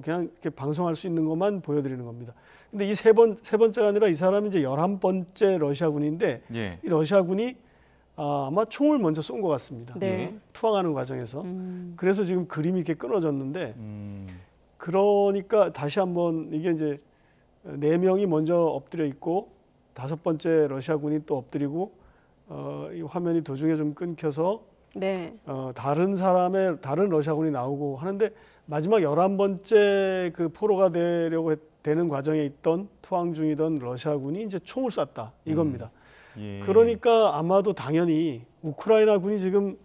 그냥 이렇게 방송할 수 있는 것만 보여드리는 겁니다. 근데 이 세 번째가 아니라 이 사람이 이제 11번째 러시아군인데 예. 이 러시아군이 아마 총을 먼저 쏜 것 같습니다. 네. 투항하는 과정에서. 그래서 지금 그림이 이렇게 끊어졌는데 그러니까 다시 한번 이게 이제 4명이 먼저 엎드려 있고 5번째 러시아군이 또 엎드리고 이 화면이 도중에 좀 끊겨서 네. 다른 러시아군이 나오고 하는데 마지막 11번째 그 포로가 되는 과정에 있던 투항 중이던 러시아군이 이제 총을 쐈다 이겁니다. 예. 그러니까 아마도 당연히 우크라이나 군이 지금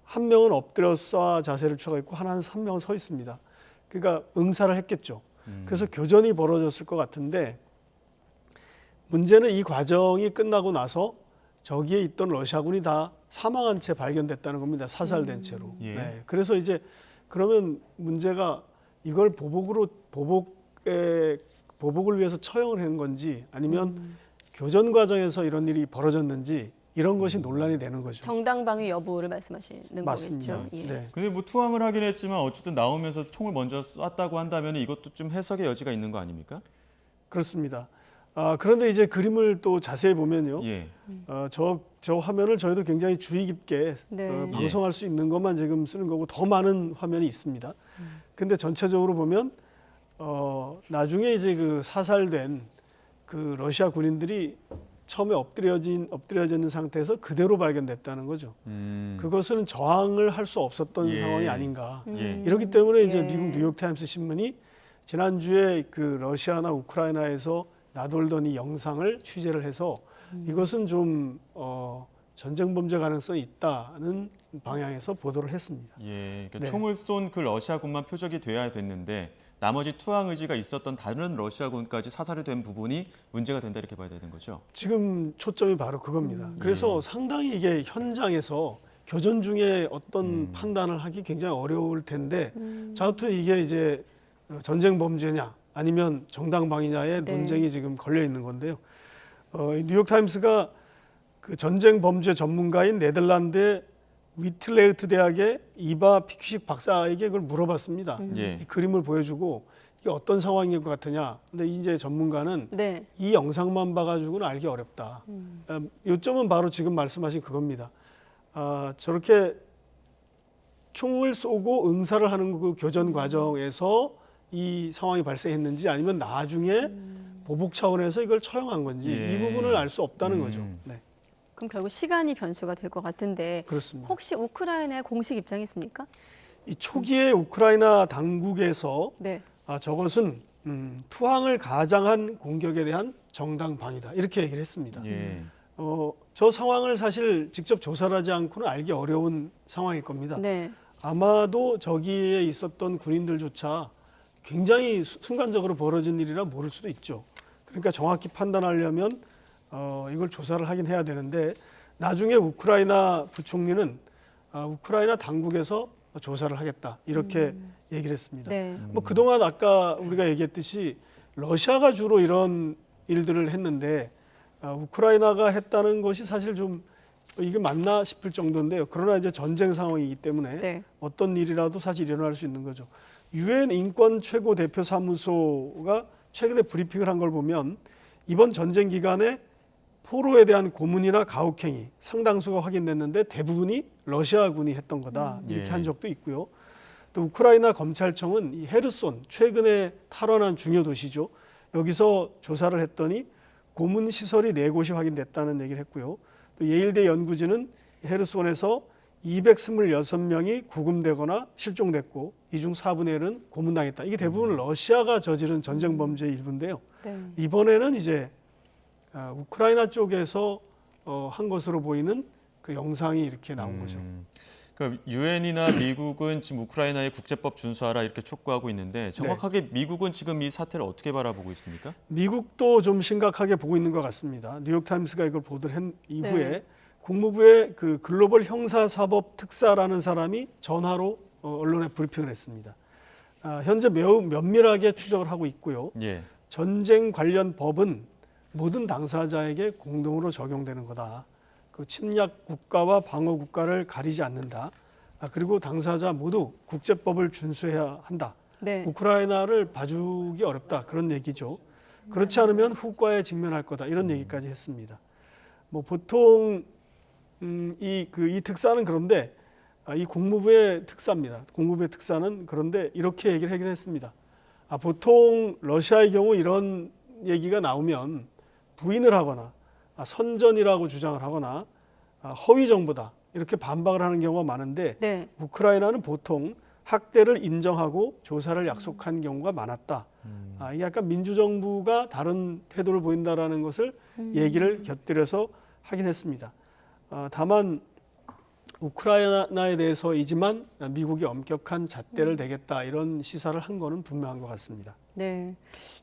한 명은 엎드려 쏴 자세를 취하고 있고 한 명은 서 있습니다. 그러니까 응사를 했겠죠. 그래서 교전이 벌어졌을 것 같은데 문제는 이 과정이 끝나고 나서 저기에 있던 러시아군이 다 사망한 채 발견됐다는 겁니다. 사살된 채로. 예. 네. 그래서 이제 그러면 문제가 이걸 보복을 위해서 처형을 한 건지 아니면 교전 과정에서 이런 일이 벌어졌는지 이런 것이 논란이 되는 거죠. 정당방위 여부를 말씀하시는 맞습니다. 거겠죠. 예. 네. 근데 뭐 투항을 하긴 했지만 어쨌든 나오면서 총을 먼저 쐈다고 한다면 이것도 좀 해석의 여지가 있는 거 아닙니까? 그렇습니다. 그런데 이제 그림을 또 자세히 보면요. 예. 저 화면을 저희도 굉장히 주의 깊게 네. 방송할 수 있는 것만 지금 쓰는 거고 더 많은 화면이 있습니다. 근데 전체적으로 보면 나중에 이제 그 사살된 그 러시아 군인들이 처음에 엎드려진 상태에서 그대로 발견됐다는 거죠. 그것은 저항을 할 수 없었던 예. 상황이 아닌가. 예. 이렇기 때문에 이제 예. 미국 뉴욕타임스 신문이 지난주에 그 러시아나 우크라이나에서 나돌던 이 영상을 취재를 해서 이것은 좀 전쟁 범죄 가능성이 있다는 방향에서 보도를 했습니다. 예, 그러니까 네. 총을 쏜 그 러시아군만 표적이 돼야 됐는데 나머지 투항 의지가 있었던 다른 러시아군까지 사살이 된 부분이 문제가 된다 이렇게 봐야 되는 거죠. 지금 초점이 바로 그겁니다. 그래서 상당히 이게 현장에서 교전 중에 어떤 판단을 하기 굉장히 어려울 텐데 자우투 이게 이제 전쟁 범죄냐 아니면 정당방위냐의 네. 논쟁이 지금 걸려 있는 건데요. 뉴욕타임스가 그 전쟁 범죄 전문가인 네덜란드의 위틀레흐트 대학의 이바 피큐식 박사에게 그걸 물어봤습니다. 예. 이 그림을 보여주고 이게 어떤 상황일 것 같으냐. 근데 이제 전문가는 네. 이 영상만 봐가지고는 알기 어렵다. 요점은 바로 지금 말씀하신 그겁니다. 저렇게 총을 쏘고 응사를 하는 그 교전 과정에서 이 상황이 발생했는지 아니면 나중에 보복 차원에서 이걸 처형한 건지 예. 이 부분을 알 수 없다는 거죠. 네. 그럼 결국 시간이 변수가 될 것 같은데 그렇습니다. 혹시 우크라이나의 공식 입장이 있습니까? 이 초기에 우크라이나 당국에서 네. 저것은 투항을 가장한 공격에 대한 정당방위다 이렇게 얘기를 했습니다. 예. 저 상황을 사실 직접 조사를 하지 않고는 알기 어려운 상황일 겁니다. 네. 아마도 저기에 있었던 군인들조차 굉장히 순간적으로 벌어진 일이라 모를 수도 있죠. 그러니까 정확히 판단하려면 이걸 조사를 하긴 해야 되는데 나중에 우크라이나 부총리는 우크라이나 당국에서 조사를 하겠다 이렇게 얘기를 했습니다. 네. 뭐 그동안 아까 우리가 얘기했듯이 러시아가 주로 이런 일들을 했는데 우크라이나가 했다는 것이 사실 좀 이게 맞나 싶을 정도인데요. 그러나 이제 전쟁 상황이기 때문에 네. 어떤 일이라도 사실 일어날 수 있는 거죠. 유엔 인권 최고 대표 사무소가 최근에 브리핑을 한 걸 보면 이번 전쟁 기간에 포로에 대한 고문이나 가혹행위 상당수가 확인됐는데 대부분이 러시아군이 했던 거다 이렇게 한 적도 있고요. 또 우크라이나 검찰청은 이 헤르손 최근에 탈환한 중요 도시죠. 여기서 조사를 했더니 고문 시설이 4곳이 확인됐다는 얘기를 했고요. 또 예일대 연구진은 헤르손에서 226명이 구금되거나 실종됐고 이 중 4분의 1은 고문당했다. 이게 대부분 러시아가 저지른 전쟁 범죄의 일부인데요. 이번에는 이제 우크라이나 쪽에서 한 것으로 보이는 그 영상이 이렇게 나온 거죠. 그러니까 유엔이나 미국은 지금 우크라이나의 국제법 준수하라 이렇게 촉구하고 있는데 정확하게 미국은 지금 이 사태를 어떻게 바라보고 있습니까? 미국도 좀 심각하게 보고 있는 것 같습니다. 뉴욕타임스가 이걸 보도를 한 이후에 국무부의 그 글로벌 형사사법 특사라는 사람이 전화로 언론에 브리핑을 했습니다. 현재 매우 면밀하게 추적을 하고 있고요. 전쟁 관련 법은 모든 당사자에게 공동으로 적용되는 거다. 그 침략 국가와 방어 국가를 가리지 않는다. 그리고 당사자 모두 국제법을 준수해야 한다. 우크라이나를 봐주기 어렵다. 그런 얘기죠. 그렇지 않으면 후과에 직면할 거다. 이런 얘기까지 했습니다. 뭐 보통 이 특사는 그런데 이 국무부의 특사입니다. 국무부의 특사는 그런데 이렇게 얘기를 하긴 했습니다. 보통 러시아의 경우 이런 얘기가 나오면 부인을 하거나 선전이라고 주장을 하거나 허위 정보다 이렇게 반박을 하는 경우가 많은데 우크라이나는 보통 학대를 인정하고 조사를 약속한 경우가 많았다. 이게 약간 민주정부가 다른 태도를 보인다라는 것을 얘기를 곁들여서 하긴 했습니다. 다만 우크라이나에 대해서이지만 미국이 엄격한 잣대를 대겠다 이런 시사를 한 거는 분명한 것 같습니다. 네,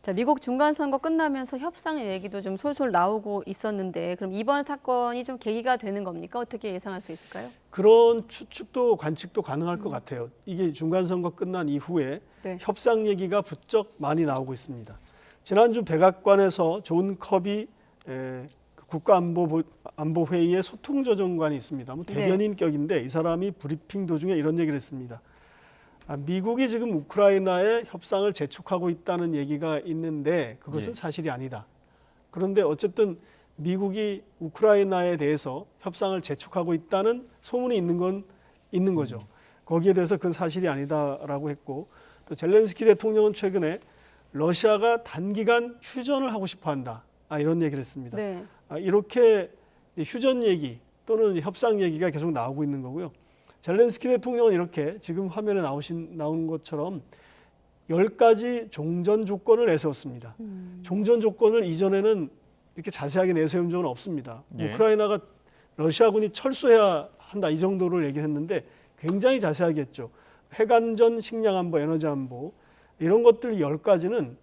자 미국 중간 선거 끝나면서 협상의 얘기도 좀 솔솔 나오고 있었는데 그럼 이번 사건이 좀 계기가 되는 겁니까? 어떻게 예상할 수 있을까요? 그런 추측도 관측도 가능할 것 같아요. 이게 중간 선거 끝난 이후에 협상 얘기가 부쩍 많이 나오고 있습니다. 지난주 백악관에서 존 커비 국가안보회의의 소통조정관이 있습니다. 뭐 대변인격인데 이 사람이 브리핑 도중에 이런 얘기를 했습니다. 미국이 지금 우크라이나에 협상을 재촉하고 있다는 얘기가 있는데 그것은 사실이 아니다. 그런데 어쨌든 미국이 우크라이나에 대해서 협상을 재촉하고 있다는 소문이 있는 건 있는 거죠. 거기에 대해서 그건 사실이 아니다라고 했고 또 젤렌스키 대통령은 최근에 러시아가 단기간 휴전을 하고 싶어 한다. 이런 얘기를 했습니다. 이렇게 휴전 얘기 또는 협상 얘기가 계속 나오고 있는 거고요. 젤렌스키 대통령은 이렇게 지금 화면에 나온 것처럼 10가지 종전 조건을 내세웠습니다. 종전 조건을 이전에는 이렇게 자세하게 내세운 적은 없습니다. 우크라이나가 러시아군이 철수해야 한다 이 정도를 얘기를 했는데 굉장히 자세하게 했죠. 핵안전, 식량안보, 에너지안보 이런 것들 10가지는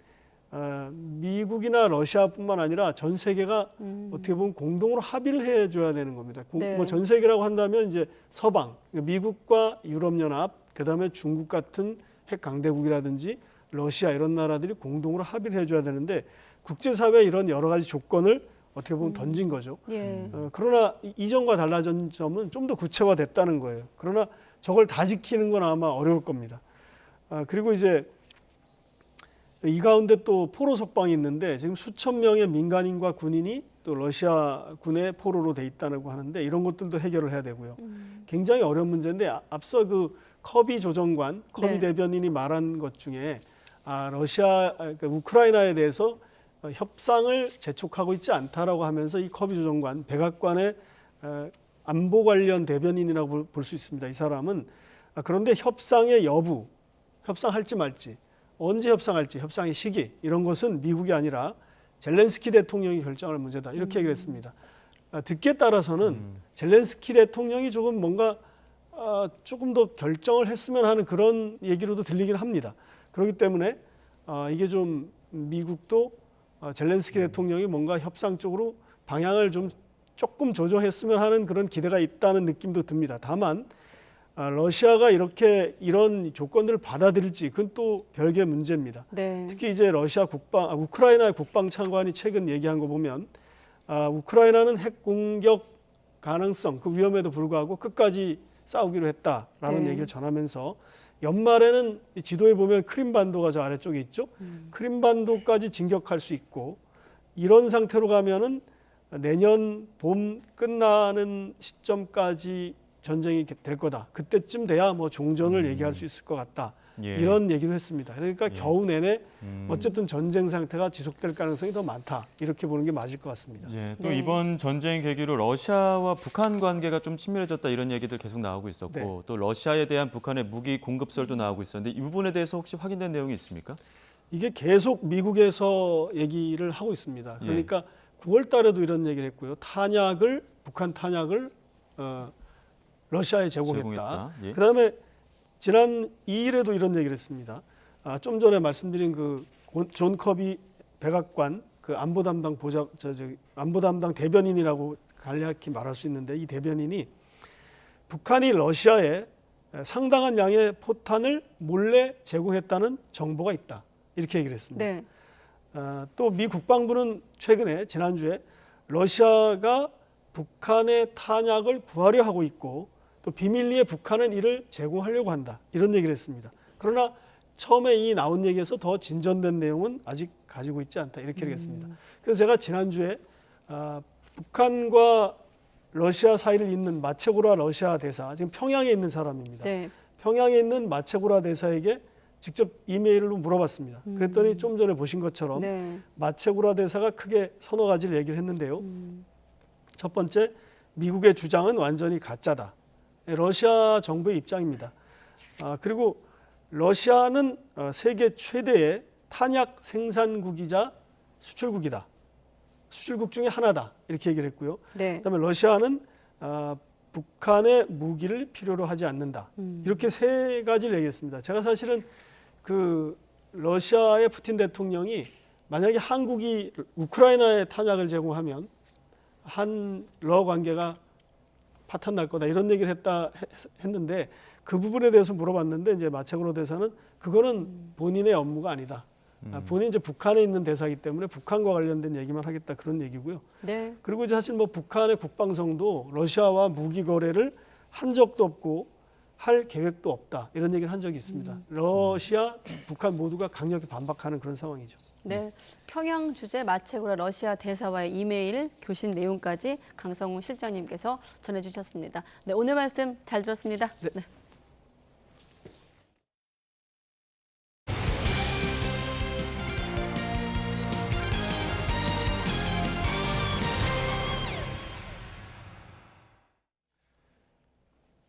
미국이나 러시아뿐만 아니라 전 세계가 어떻게 보면 공동으로 합의를 해줘야 되는 겁니다. 뭐 전 세계라고 한다면 이제 서방, 미국과 유럽연합, 그다음에 중국 같은 핵 강대국이라든지 러시아 이런 나라들이 공동으로 합의를 해줘야 되는데 국제사회에 이런 여러 가지 조건을 어떻게 보면 던진 거죠. 그러나 이전과 달라진 점은 좀 더 구체화됐다는 거예요. 그러나 저걸 다 지키는 건 아마 어려울 겁니다. 그리고 이제 이 가운데 또 포로 석방이 있는데 지금 수천 명의 민간인과 군인이 또 러시아 군의 포로로 돼 있다고 하는데 이런 것들도 해결을 해야 되고요. 굉장히 어려운 문제인데 앞서 그 커비 조정관, 커비 대변인이 말한 것 중에 그러니까 우크라이나에 대해서 협상을 재촉하고 있지 않다라고 하면서 이 커비 조정관, 백악관의 안보 관련 대변인이라고 볼 수 있습니다. 이 사람은 그런데 협상의 여부, 협상할지 말지, 언제 협상할지, 협상의 시기 이런 것은 미국이 아니라 젤렌스키 대통령이 결정할 문제다. 이렇게 얘기를 했습니다. 듣기에 따라서는 젤렌스키 대통령이 조금 뭔가 조금 더 결정을 했으면 하는 그런 얘기로도 들리긴 합니다. 그렇기 때문에 이게 좀 미국도 젤렌스키 대통령이 뭔가 협상 쪽으로 방향을 좀 조금 조정했으면 하는 그런 기대가 있다는 느낌도 듭니다. 다만 러시아가 이렇게 이런 조건들을 받아들일지 그건 또 별개의 문제입니다. 특히 이제 우크라이나의 국방장관이 최근 얘기한 거 보면 우크라이나는 핵 공격 가능성 그 위험에도 불구하고 끝까지 싸우기로 했다라는 얘기를 전하면서 연말에는 지도에 보면 크림반도가 저 아래쪽에 있죠. 크림반도까지 진격할 수 있고 이런 상태로 가면은 내년 봄 끝나는 시점까지 전쟁이 될 거다. 그때쯤 돼야 뭐 종전을 얘기할 수 있을 것 같다. 예. 이런 얘기를 했습니다. 그러니까 겨우 내내 어쨌든 전쟁 상태가 지속될 가능성이 더 많다. 이렇게 보는 게 맞을 것 같습니다. 예, 또 이번 전쟁 계기로 러시아와 북한 관계가 좀 친밀해졌다 이런 얘기들 계속 나오고 있었고 네. 또 러시아에 대한 북한의 무기 공급설도 나오고 있었는데 이 부분에 대해서 혹시 확인된 내용이 있습니까? 이게 계속 미국에서 얘기를 하고 있습니다. 그러니까 9월 달에도 이런 얘기를 했고요. 북한 탄약을 러시아에 제공했다. 예. 그다음에 지난 2일에도 이런 얘기를 했습니다. 좀 전에 말씀드린 그 존 커비 백악관 그 안보 담당 대변인이라고 간략히 말할 수 있는데 이 대변인이 북한이 러시아에 상당한 양의 포탄을 몰래 제공했다는 정보가 있다. 이렇게 얘기를 했습니다. 네. 또 미 국방부는 최근에 지난주에 러시아가 북한의 탄약을 구하려 하고 있고 또 비밀리에 북한은 이를 제공하려고 한다. 이런 얘기를 했습니다. 그러나 처음에 이 나온 얘기에서 더 진전된 내용은 아직 가지고 있지 않다. 이렇게 얘기했습니다. 그래서 제가 지난주에 북한과 러시아 사이를 잇는 마체고라 러시아 대사, 지금 평양에 있는 사람입니다. 네. 평양에 있는 마체고라 대사에게 직접 이메일로 물어봤습니다. 그랬더니 좀 전에 보신 것처럼 네. 마체고라 대사가 크게 서너 가지를 얘기를 했는데요. 첫 번째, 미국의 주장은 완전히 가짜다. 러시아 정부의 입장입니다. 그리고 러시아는 세계 최대의 탄약 생산국이자 수출국이다. 수출국 중에 하나다. 이렇게 얘기를 했고요. 네. 그다음에 러시아는 북한의 무기를 필요로 하지 않는다. 이렇게 세 가지를 얘기했습니다. 제가 사실은 그 러시아의 푸틴 대통령이 만약에 한국이 우크라이나에 탄약을 제공하면 한러 관계가 파탄 날 거다 이런 얘기를 했는데 그 부분에 대해서 물어봤는데 이제 마체고로 대사는 그거는 본인의 업무가 아니다. 본인이 이제 북한에 있는 대사이기 때문에 북한과 관련된 얘기만 하겠다 그런 얘기고요. 네. 그리고 이제 사실 뭐 북한의 국방성도 러시아와 무기 거래를 한 적도 없고 할 계획도 없다 이런 얘기를 한 적이 있습니다. 러시아, 북한 모두가 강력히 반박하는 그런 상황이죠. 네, 평양 주재 마체고라 러시아 대사와의 이메일 교신 내용까지 강성훈 실장님께서 전해주셨습니다. 네, 오늘 말씀 잘 들었습니다. 네. 네.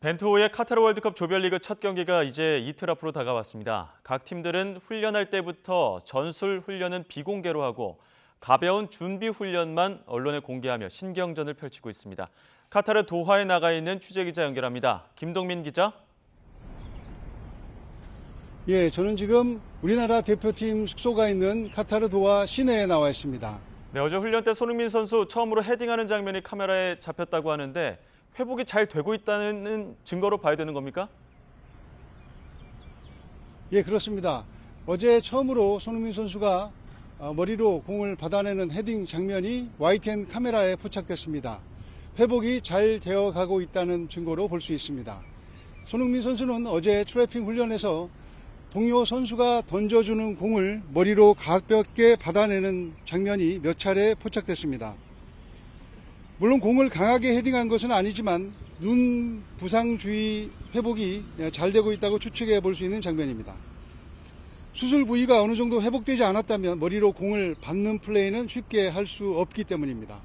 벤투호의 카타르 월드컵 조별리그 첫 경기가 이제 이틀 앞으로 다가왔습니다. 각 팀들은 훈련할 때부터 전술 훈련은 비공개로 하고 가벼운 준비 훈련만 언론에 공개하며 신경전을 펼치고 있습니다. 카타르 도하에 나가 있는 취재기자 연결합니다. 김동민 기자. 예, 저는 지금 우리나라 대표팀 숙소가 있는 카타르 도하 시내에 나와 있습니다. 네, 어제 훈련 때 손흥민 선수 처음으로 헤딩하는 장면이 카메라에 잡혔다고 하는데 회복이 잘 되고 있다는 증거로 봐야 되는 겁니까? 예, 그렇습니다. 어제 처음으로 손흥민 선수가 머리로 공을 받아내는 헤딩 장면이 YTN 카메라에 포착됐습니다. 회복이 잘 되어가고 있다는 증거로 볼 수 있습니다. 손흥민 선수는 어제 트래핑 훈련에서 동료 선수가 던져주는 공을 머리로 가볍게 받아내는 장면이 몇 차례 포착됐습니다. 물론 공을 강하게 헤딩한 것은 아니지만 눈 부상 주의 회복이 잘 되고 있다고 추측해 볼 수 있는 장면입니다. 수술 부위가 어느 정도 회복되지 않았다면 머리로 공을 받는 플레이는 쉽게 할 수 없기 때문입니다.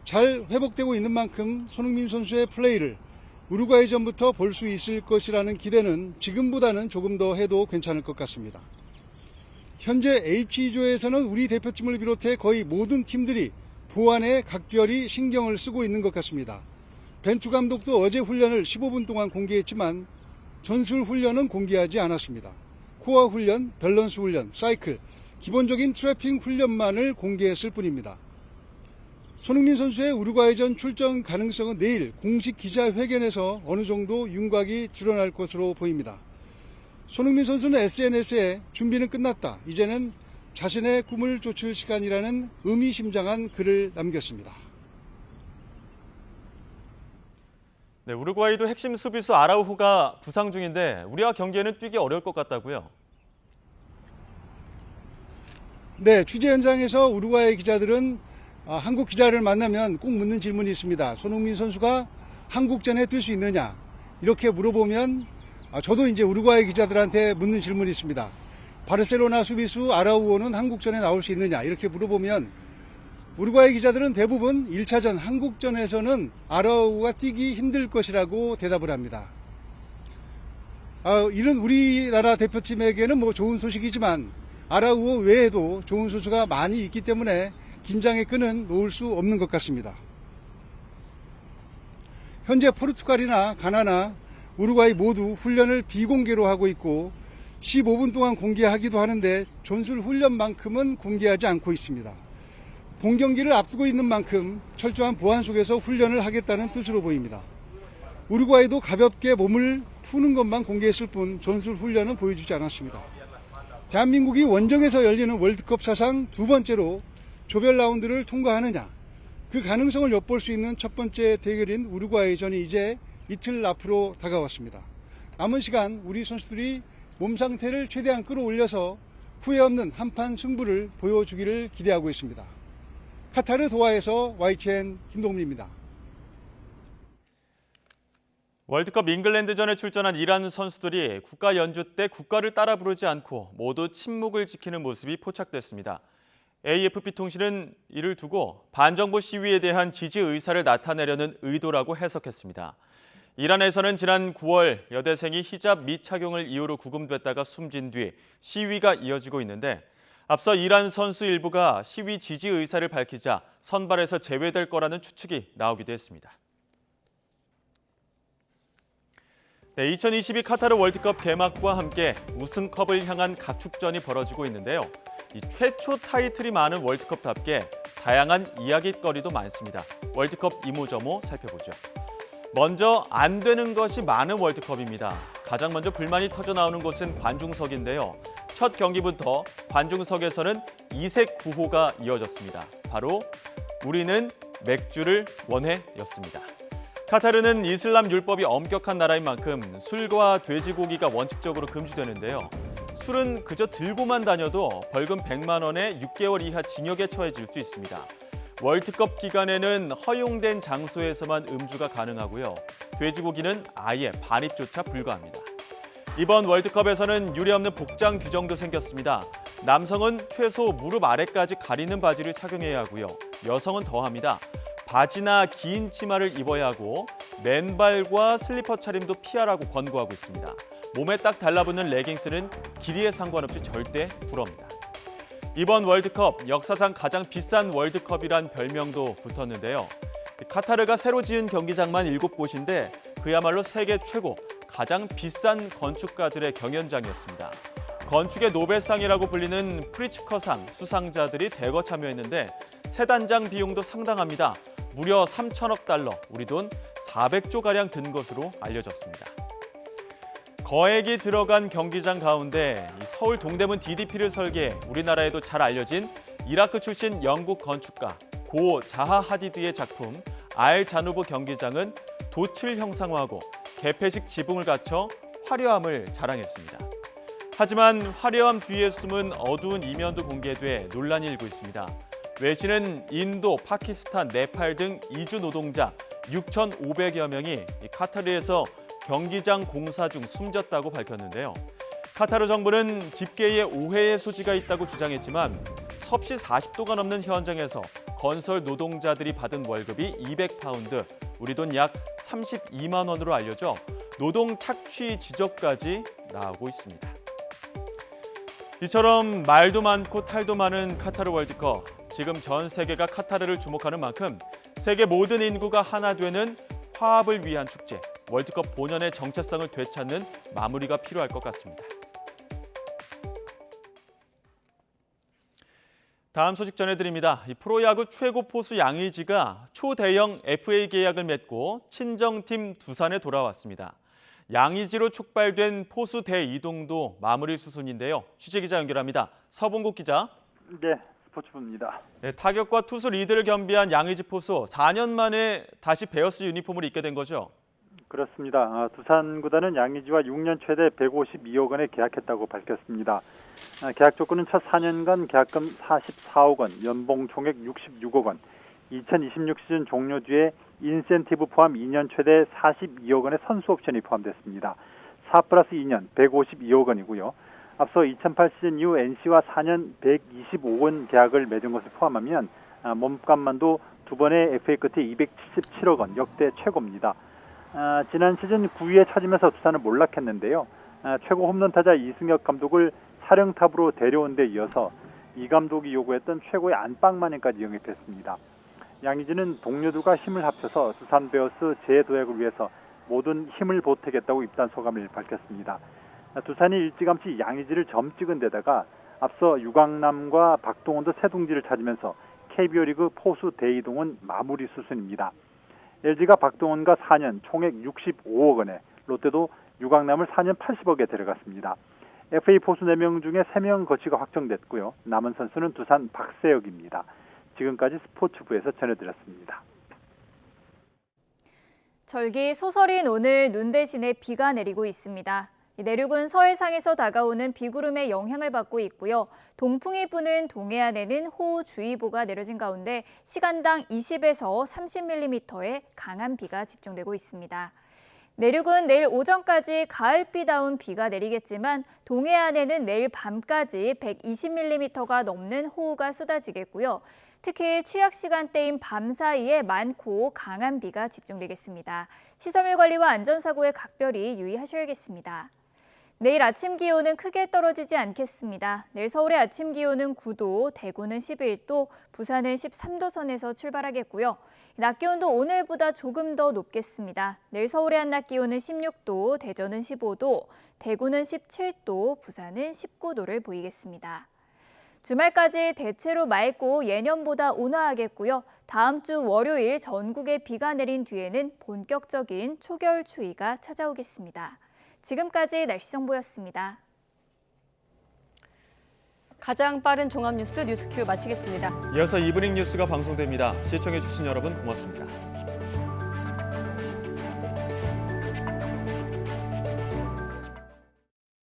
잘 회복되고 있는 만큼 손흥민 선수의 플레이를 우루과이전부터 볼 수 있을 것이라는 기대는 지금보다는 조금 더 해도 괜찮을 것 같습니다. 현재 H조에서는 우리 대표팀을 비롯해 거의 모든 팀들이 보안에 각별히 신경을 쓰고 있는 것 같습니다. 벤투 감독도 어제 훈련을 15분 동안 공개했지만 전술 훈련은 공개하지 않았습니다. 코어 훈련, 밸런스 훈련, 사이클, 기본적인 트래핑 훈련만을 공개했을 뿐입니다. 손흥민 선수의 우루과이전 출전 가능성은 내일 공식 기자회견에서 어느 정도 윤곽이 드러날 것으로 보입니다. 손흥민 선수는 SNS에 준비는 끝났다. 이제는 자신의 꿈을 쫓을 시간이라는 의미심장한 글을 남겼습니다. 네, 우루과이도 핵심 수비수 아라우호가 부상 중인데 우리와 경기에는 뛰기 어려울 것 같다고요? 네, 취재 현장에서 우루과이 기자들은 한국 기자를 만나면 꼭 묻는 질문이 있습니다. 손흥민 선수가 한국전에 뛸 수 있느냐? 이렇게 물어보면 저도 이제 우루과이 기자들한테 묻는 질문이 있습니다. 바르셀로나 수비수 아라우오는 한국전에 나올 수 있느냐? 이렇게 물어보면 우루과이 기자들은 대부분 1차전 한국전에서는 아라우오가 뛰기 힘들 것이라고 대답을 합니다. 이런 우리나라 대표팀에게는 뭐 좋은 소식이지만 아라우오 외에도 좋은 선수가 많이 있기 때문에 긴장의 끈은 놓을 수 없는 것 같습니다. 현재 포르투갈이나 가나나 우루과이 모두 훈련을 비공개로 하고 있고 15분 동안 공개하기도 하는데 전술 훈련만큼은 공개하지 않고 있습니다. 본 경기를 앞두고 있는 만큼 철저한 보안 속에서 훈련을 하겠다는 뜻으로 보입니다. 우루과이도 가볍게 몸을 푸는 것만 공개했을 뿐 전술 훈련은 보여주지 않았습니다. 대한민국이 원정에서 열리는 월드컵 사상 두 번째로 조별 라운드를 통과하느냐, 그 가능성을 엿볼 수 있는 첫 번째 대결인 우루과이전이 이제 이틀 앞으로 다가왔습니다. 남은 시간 우리 선수들이 몸 상태를 최대한 끌어올려서 후회 없는 한판 승부를 보여주기를 기대하고 있습니다. 카타르 도하에서 YTN 김동민입니다. 월드컵 잉글랜드전에 출전한 이란 선수들이 국가 연주 때 국가를 따라 부르지 않고 모두 침묵을 지키는 모습이 포착됐습니다. AFP 통신은 이를 두고 반정부 시위에 대한 지지 의사를 나타내려는 의도라고 해석했습니다. 이란에서는 지난 9월 여대생이 히잡 미착용을 이유로 구금됐다가 숨진 뒤 시위가 이어지고 있는데 앞서 이란 선수 일부가 시위 지지 의사를 밝히자 선발에서 제외될 거라는 추측이 나오기도 했습니다. 네, 2022 카타르 월드컵 개막과 함께 우승컵을 향한 각축전이 벌어지고 있는데요. 이 최초 타이틀이 많은 월드컵답게 다양한 이야깃거리도 많습니다. 월드컵 이모저모 살펴보죠. 먼저 안 되는 것이 많은 월드컵입니다. 가장 먼저 불만이 터져 나오는 곳은 관중석인데요. 첫 경기부터 관중석에서는 이색 구호가 이어졌습니다. 바로 우리는 맥주를 원해였습니다. 카타르는 이슬람 율법이 엄격한 나라인 만큼 술과 돼지고기가 원칙적으로 금지되는데요. 술은 그저 들고만 다녀도 벌금 100만 원에 6개월 이하 징역에 처해질 수 있습니다. 월드컵 기간에는 허용된 장소에서만 음주가 가능하고요. 돼지고기는 아예 반입조차 불가합니다. 이번 월드컵에서는 유례없는 복장 규정도 생겼습니다. 남성은 최소 무릎 아래까지 가리는 바지를 착용해야 하고요. 여성은 더합니다. 바지나 긴 치마를 입어야 하고 맨발과 슬리퍼 차림도 피하라고 권고하고 있습니다. 몸에 딱 달라붙는 레깅스는 길이에 상관없이 절대 불어입니다. 이번 월드컵 역사상 가장 비싼 월드컵이란 별명도 붙었는데요. 카타르가 새로 지은 경기장만 7곳인데 그야말로 세계 최고 가장 비싼 건축가들의 경연장이었습니다. 건축의 노벨상이라고 불리는 프리츠커상 수상자들이 대거 참여했는데 세 단장 비용도 상당합니다. 무려 3천억 달러, 우리 돈 400조가량 든 것으로 알려졌습니다. 거액이 들어간 경기장 가운데 서울 동대문 DDP를 설계해 우리나라에도 잘 알려진 이라크 출신 영국 건축가 고 자하 하디드의 작품 알 자누브 경기장은 돛을 형상화하고 개폐식 지붕을 갖춰 화려함을 자랑했습니다. 하지만 화려함 뒤에 숨은 어두운 이면도 공개돼 논란이 일고 있습니다. 외신은 인도, 파키스탄, 네팔 등 이주 노동자 6,500여 명이 카타르에서 경기장 공사 중 숨졌다고 밝혔는데요. 카타르 정부는 집계에 오해의 소지가 있다고 주장했지만 섭씨 40도가 넘는 현장에서 건설 노동자들이 받은 월급이 200파운드, 우리 돈 약 32만 원으로 알려져 노동 착취 지적까지 나오고 있습니다. 이처럼 말도 많고 탈도 많은 카타르 월드컵. 지금 전 세계가 카타르를 주목하는 만큼 세계 모든 인구가 하나 되는 화합을 위한 축제. 월드컵 본연의 정체성을 되찾는 마무리가 필요할 것 같습니다. 다음 소식 전해드립니다. 프로야구 최고 포수 양의지가 초대형 FA 계약을 맺고 친정팀 두산에 돌아왔습니다. 양의지로 촉발된 포수 대이동도 마무리 수순인데요. 취재기자 연결합니다. 서봉국 기자. 네, 스포츠부입니다. 네, 타격과 투수 리드를 겸비한 양의지 포수 4년 만에 다시 베어스 유니폼을 입게 된 거죠? 그렇습니다. 두산 구단은 양의지와 6년 최대 152억 원에 계약했다고 밝혔습니다. 계약 조건은 첫 4년간 계약금 44억 원, 연봉 총액 66억 원, 2026 시즌 종료 뒤에 인센티브 포함 2년 최대 42억 원의 선수 옵션이 포함됐습니다. 4+2년 152억 원이고요. 앞서 2008 시즌 이후 NC와 4년 125억 원 계약을 맺은 것을 포함하면 몸값만도 두 번의 FA 끝에 277억 원, 역대 최고입니다. 지난 시즌 9위에 차지면서 두산은 몰락했는데요. 최고 홈런 타자 이승엽 감독을 사령탑으로 데려온 데 이어서 이 감독이 요구했던 최고의 안방마님까지 영입했습니다. 양의지는 동료들과 힘을 합쳐서 두산 베어스 재도약을 위해서 모든 힘을 보태겠다고 입단 소감을 밝혔습니다. 두산이 일찌감치 양의지를 점 찍은 데다가 앞서 유강남과 박동원도 새 둥지를 찾으면서 KBO 리그 포수 대이동은 마무리 수순입니다. LG가 박동원과 4년 총액 65억 원에, 롯데도 유강남을 4년 80억에 데려갔습니다. FA 포수 4명 중에 3명 거치가 확정됐고요. 남은 선수는 두산 박세혁입니다. 지금까지 스포츠부에서 전해드렸습니다. 절기 소설인 오늘 눈 대신에 비가 내리고 있습니다. 내륙은 서해상에서 다가오는 비구름의 영향을 받고 있고요. 동풍이 부는 동해안에는 호우주의보가 내려진 가운데 시간당 20에서 30mm의 강한 비가 집중되고 있습니다. 내륙은 내일 오전까지 가을비다운 비가 내리겠지만 동해안에는 내일 밤까지 120mm가 넘는 호우가 쏟아지겠고요. 특히 취약 시간대인 밤 사이에 많고 강한 비가 집중되겠습니다. 시설물 관리와 안전사고에 각별히 유의하셔야겠습니다. 내일 아침 기온은 크게 떨어지지 않겠습니다. 내일 서울의 아침 기온은 9도, 대구는 11도, 부산은 13도 선에서 출발하겠고요. 낮 기온도 오늘보다 조금 더 높겠습니다. 내일 서울의 한낮 기온은 16도, 대전은 15도, 대구는 17도, 부산은 19도를 보이겠습니다. 주말까지 대체로 맑고 예년보다 온화하겠고요. 다음 주 월요일 전국에 비가 내린 뒤에는 본격적인 초겨울 추위가 찾아오겠습니다. 지금까지 날씨 정보였습니다. 가장 빠른 종합뉴스 뉴스큐 마치겠습니다. 이어서 이브닝 뉴스가 방송됩니다. 시청해주신 여러분 고맙습니다.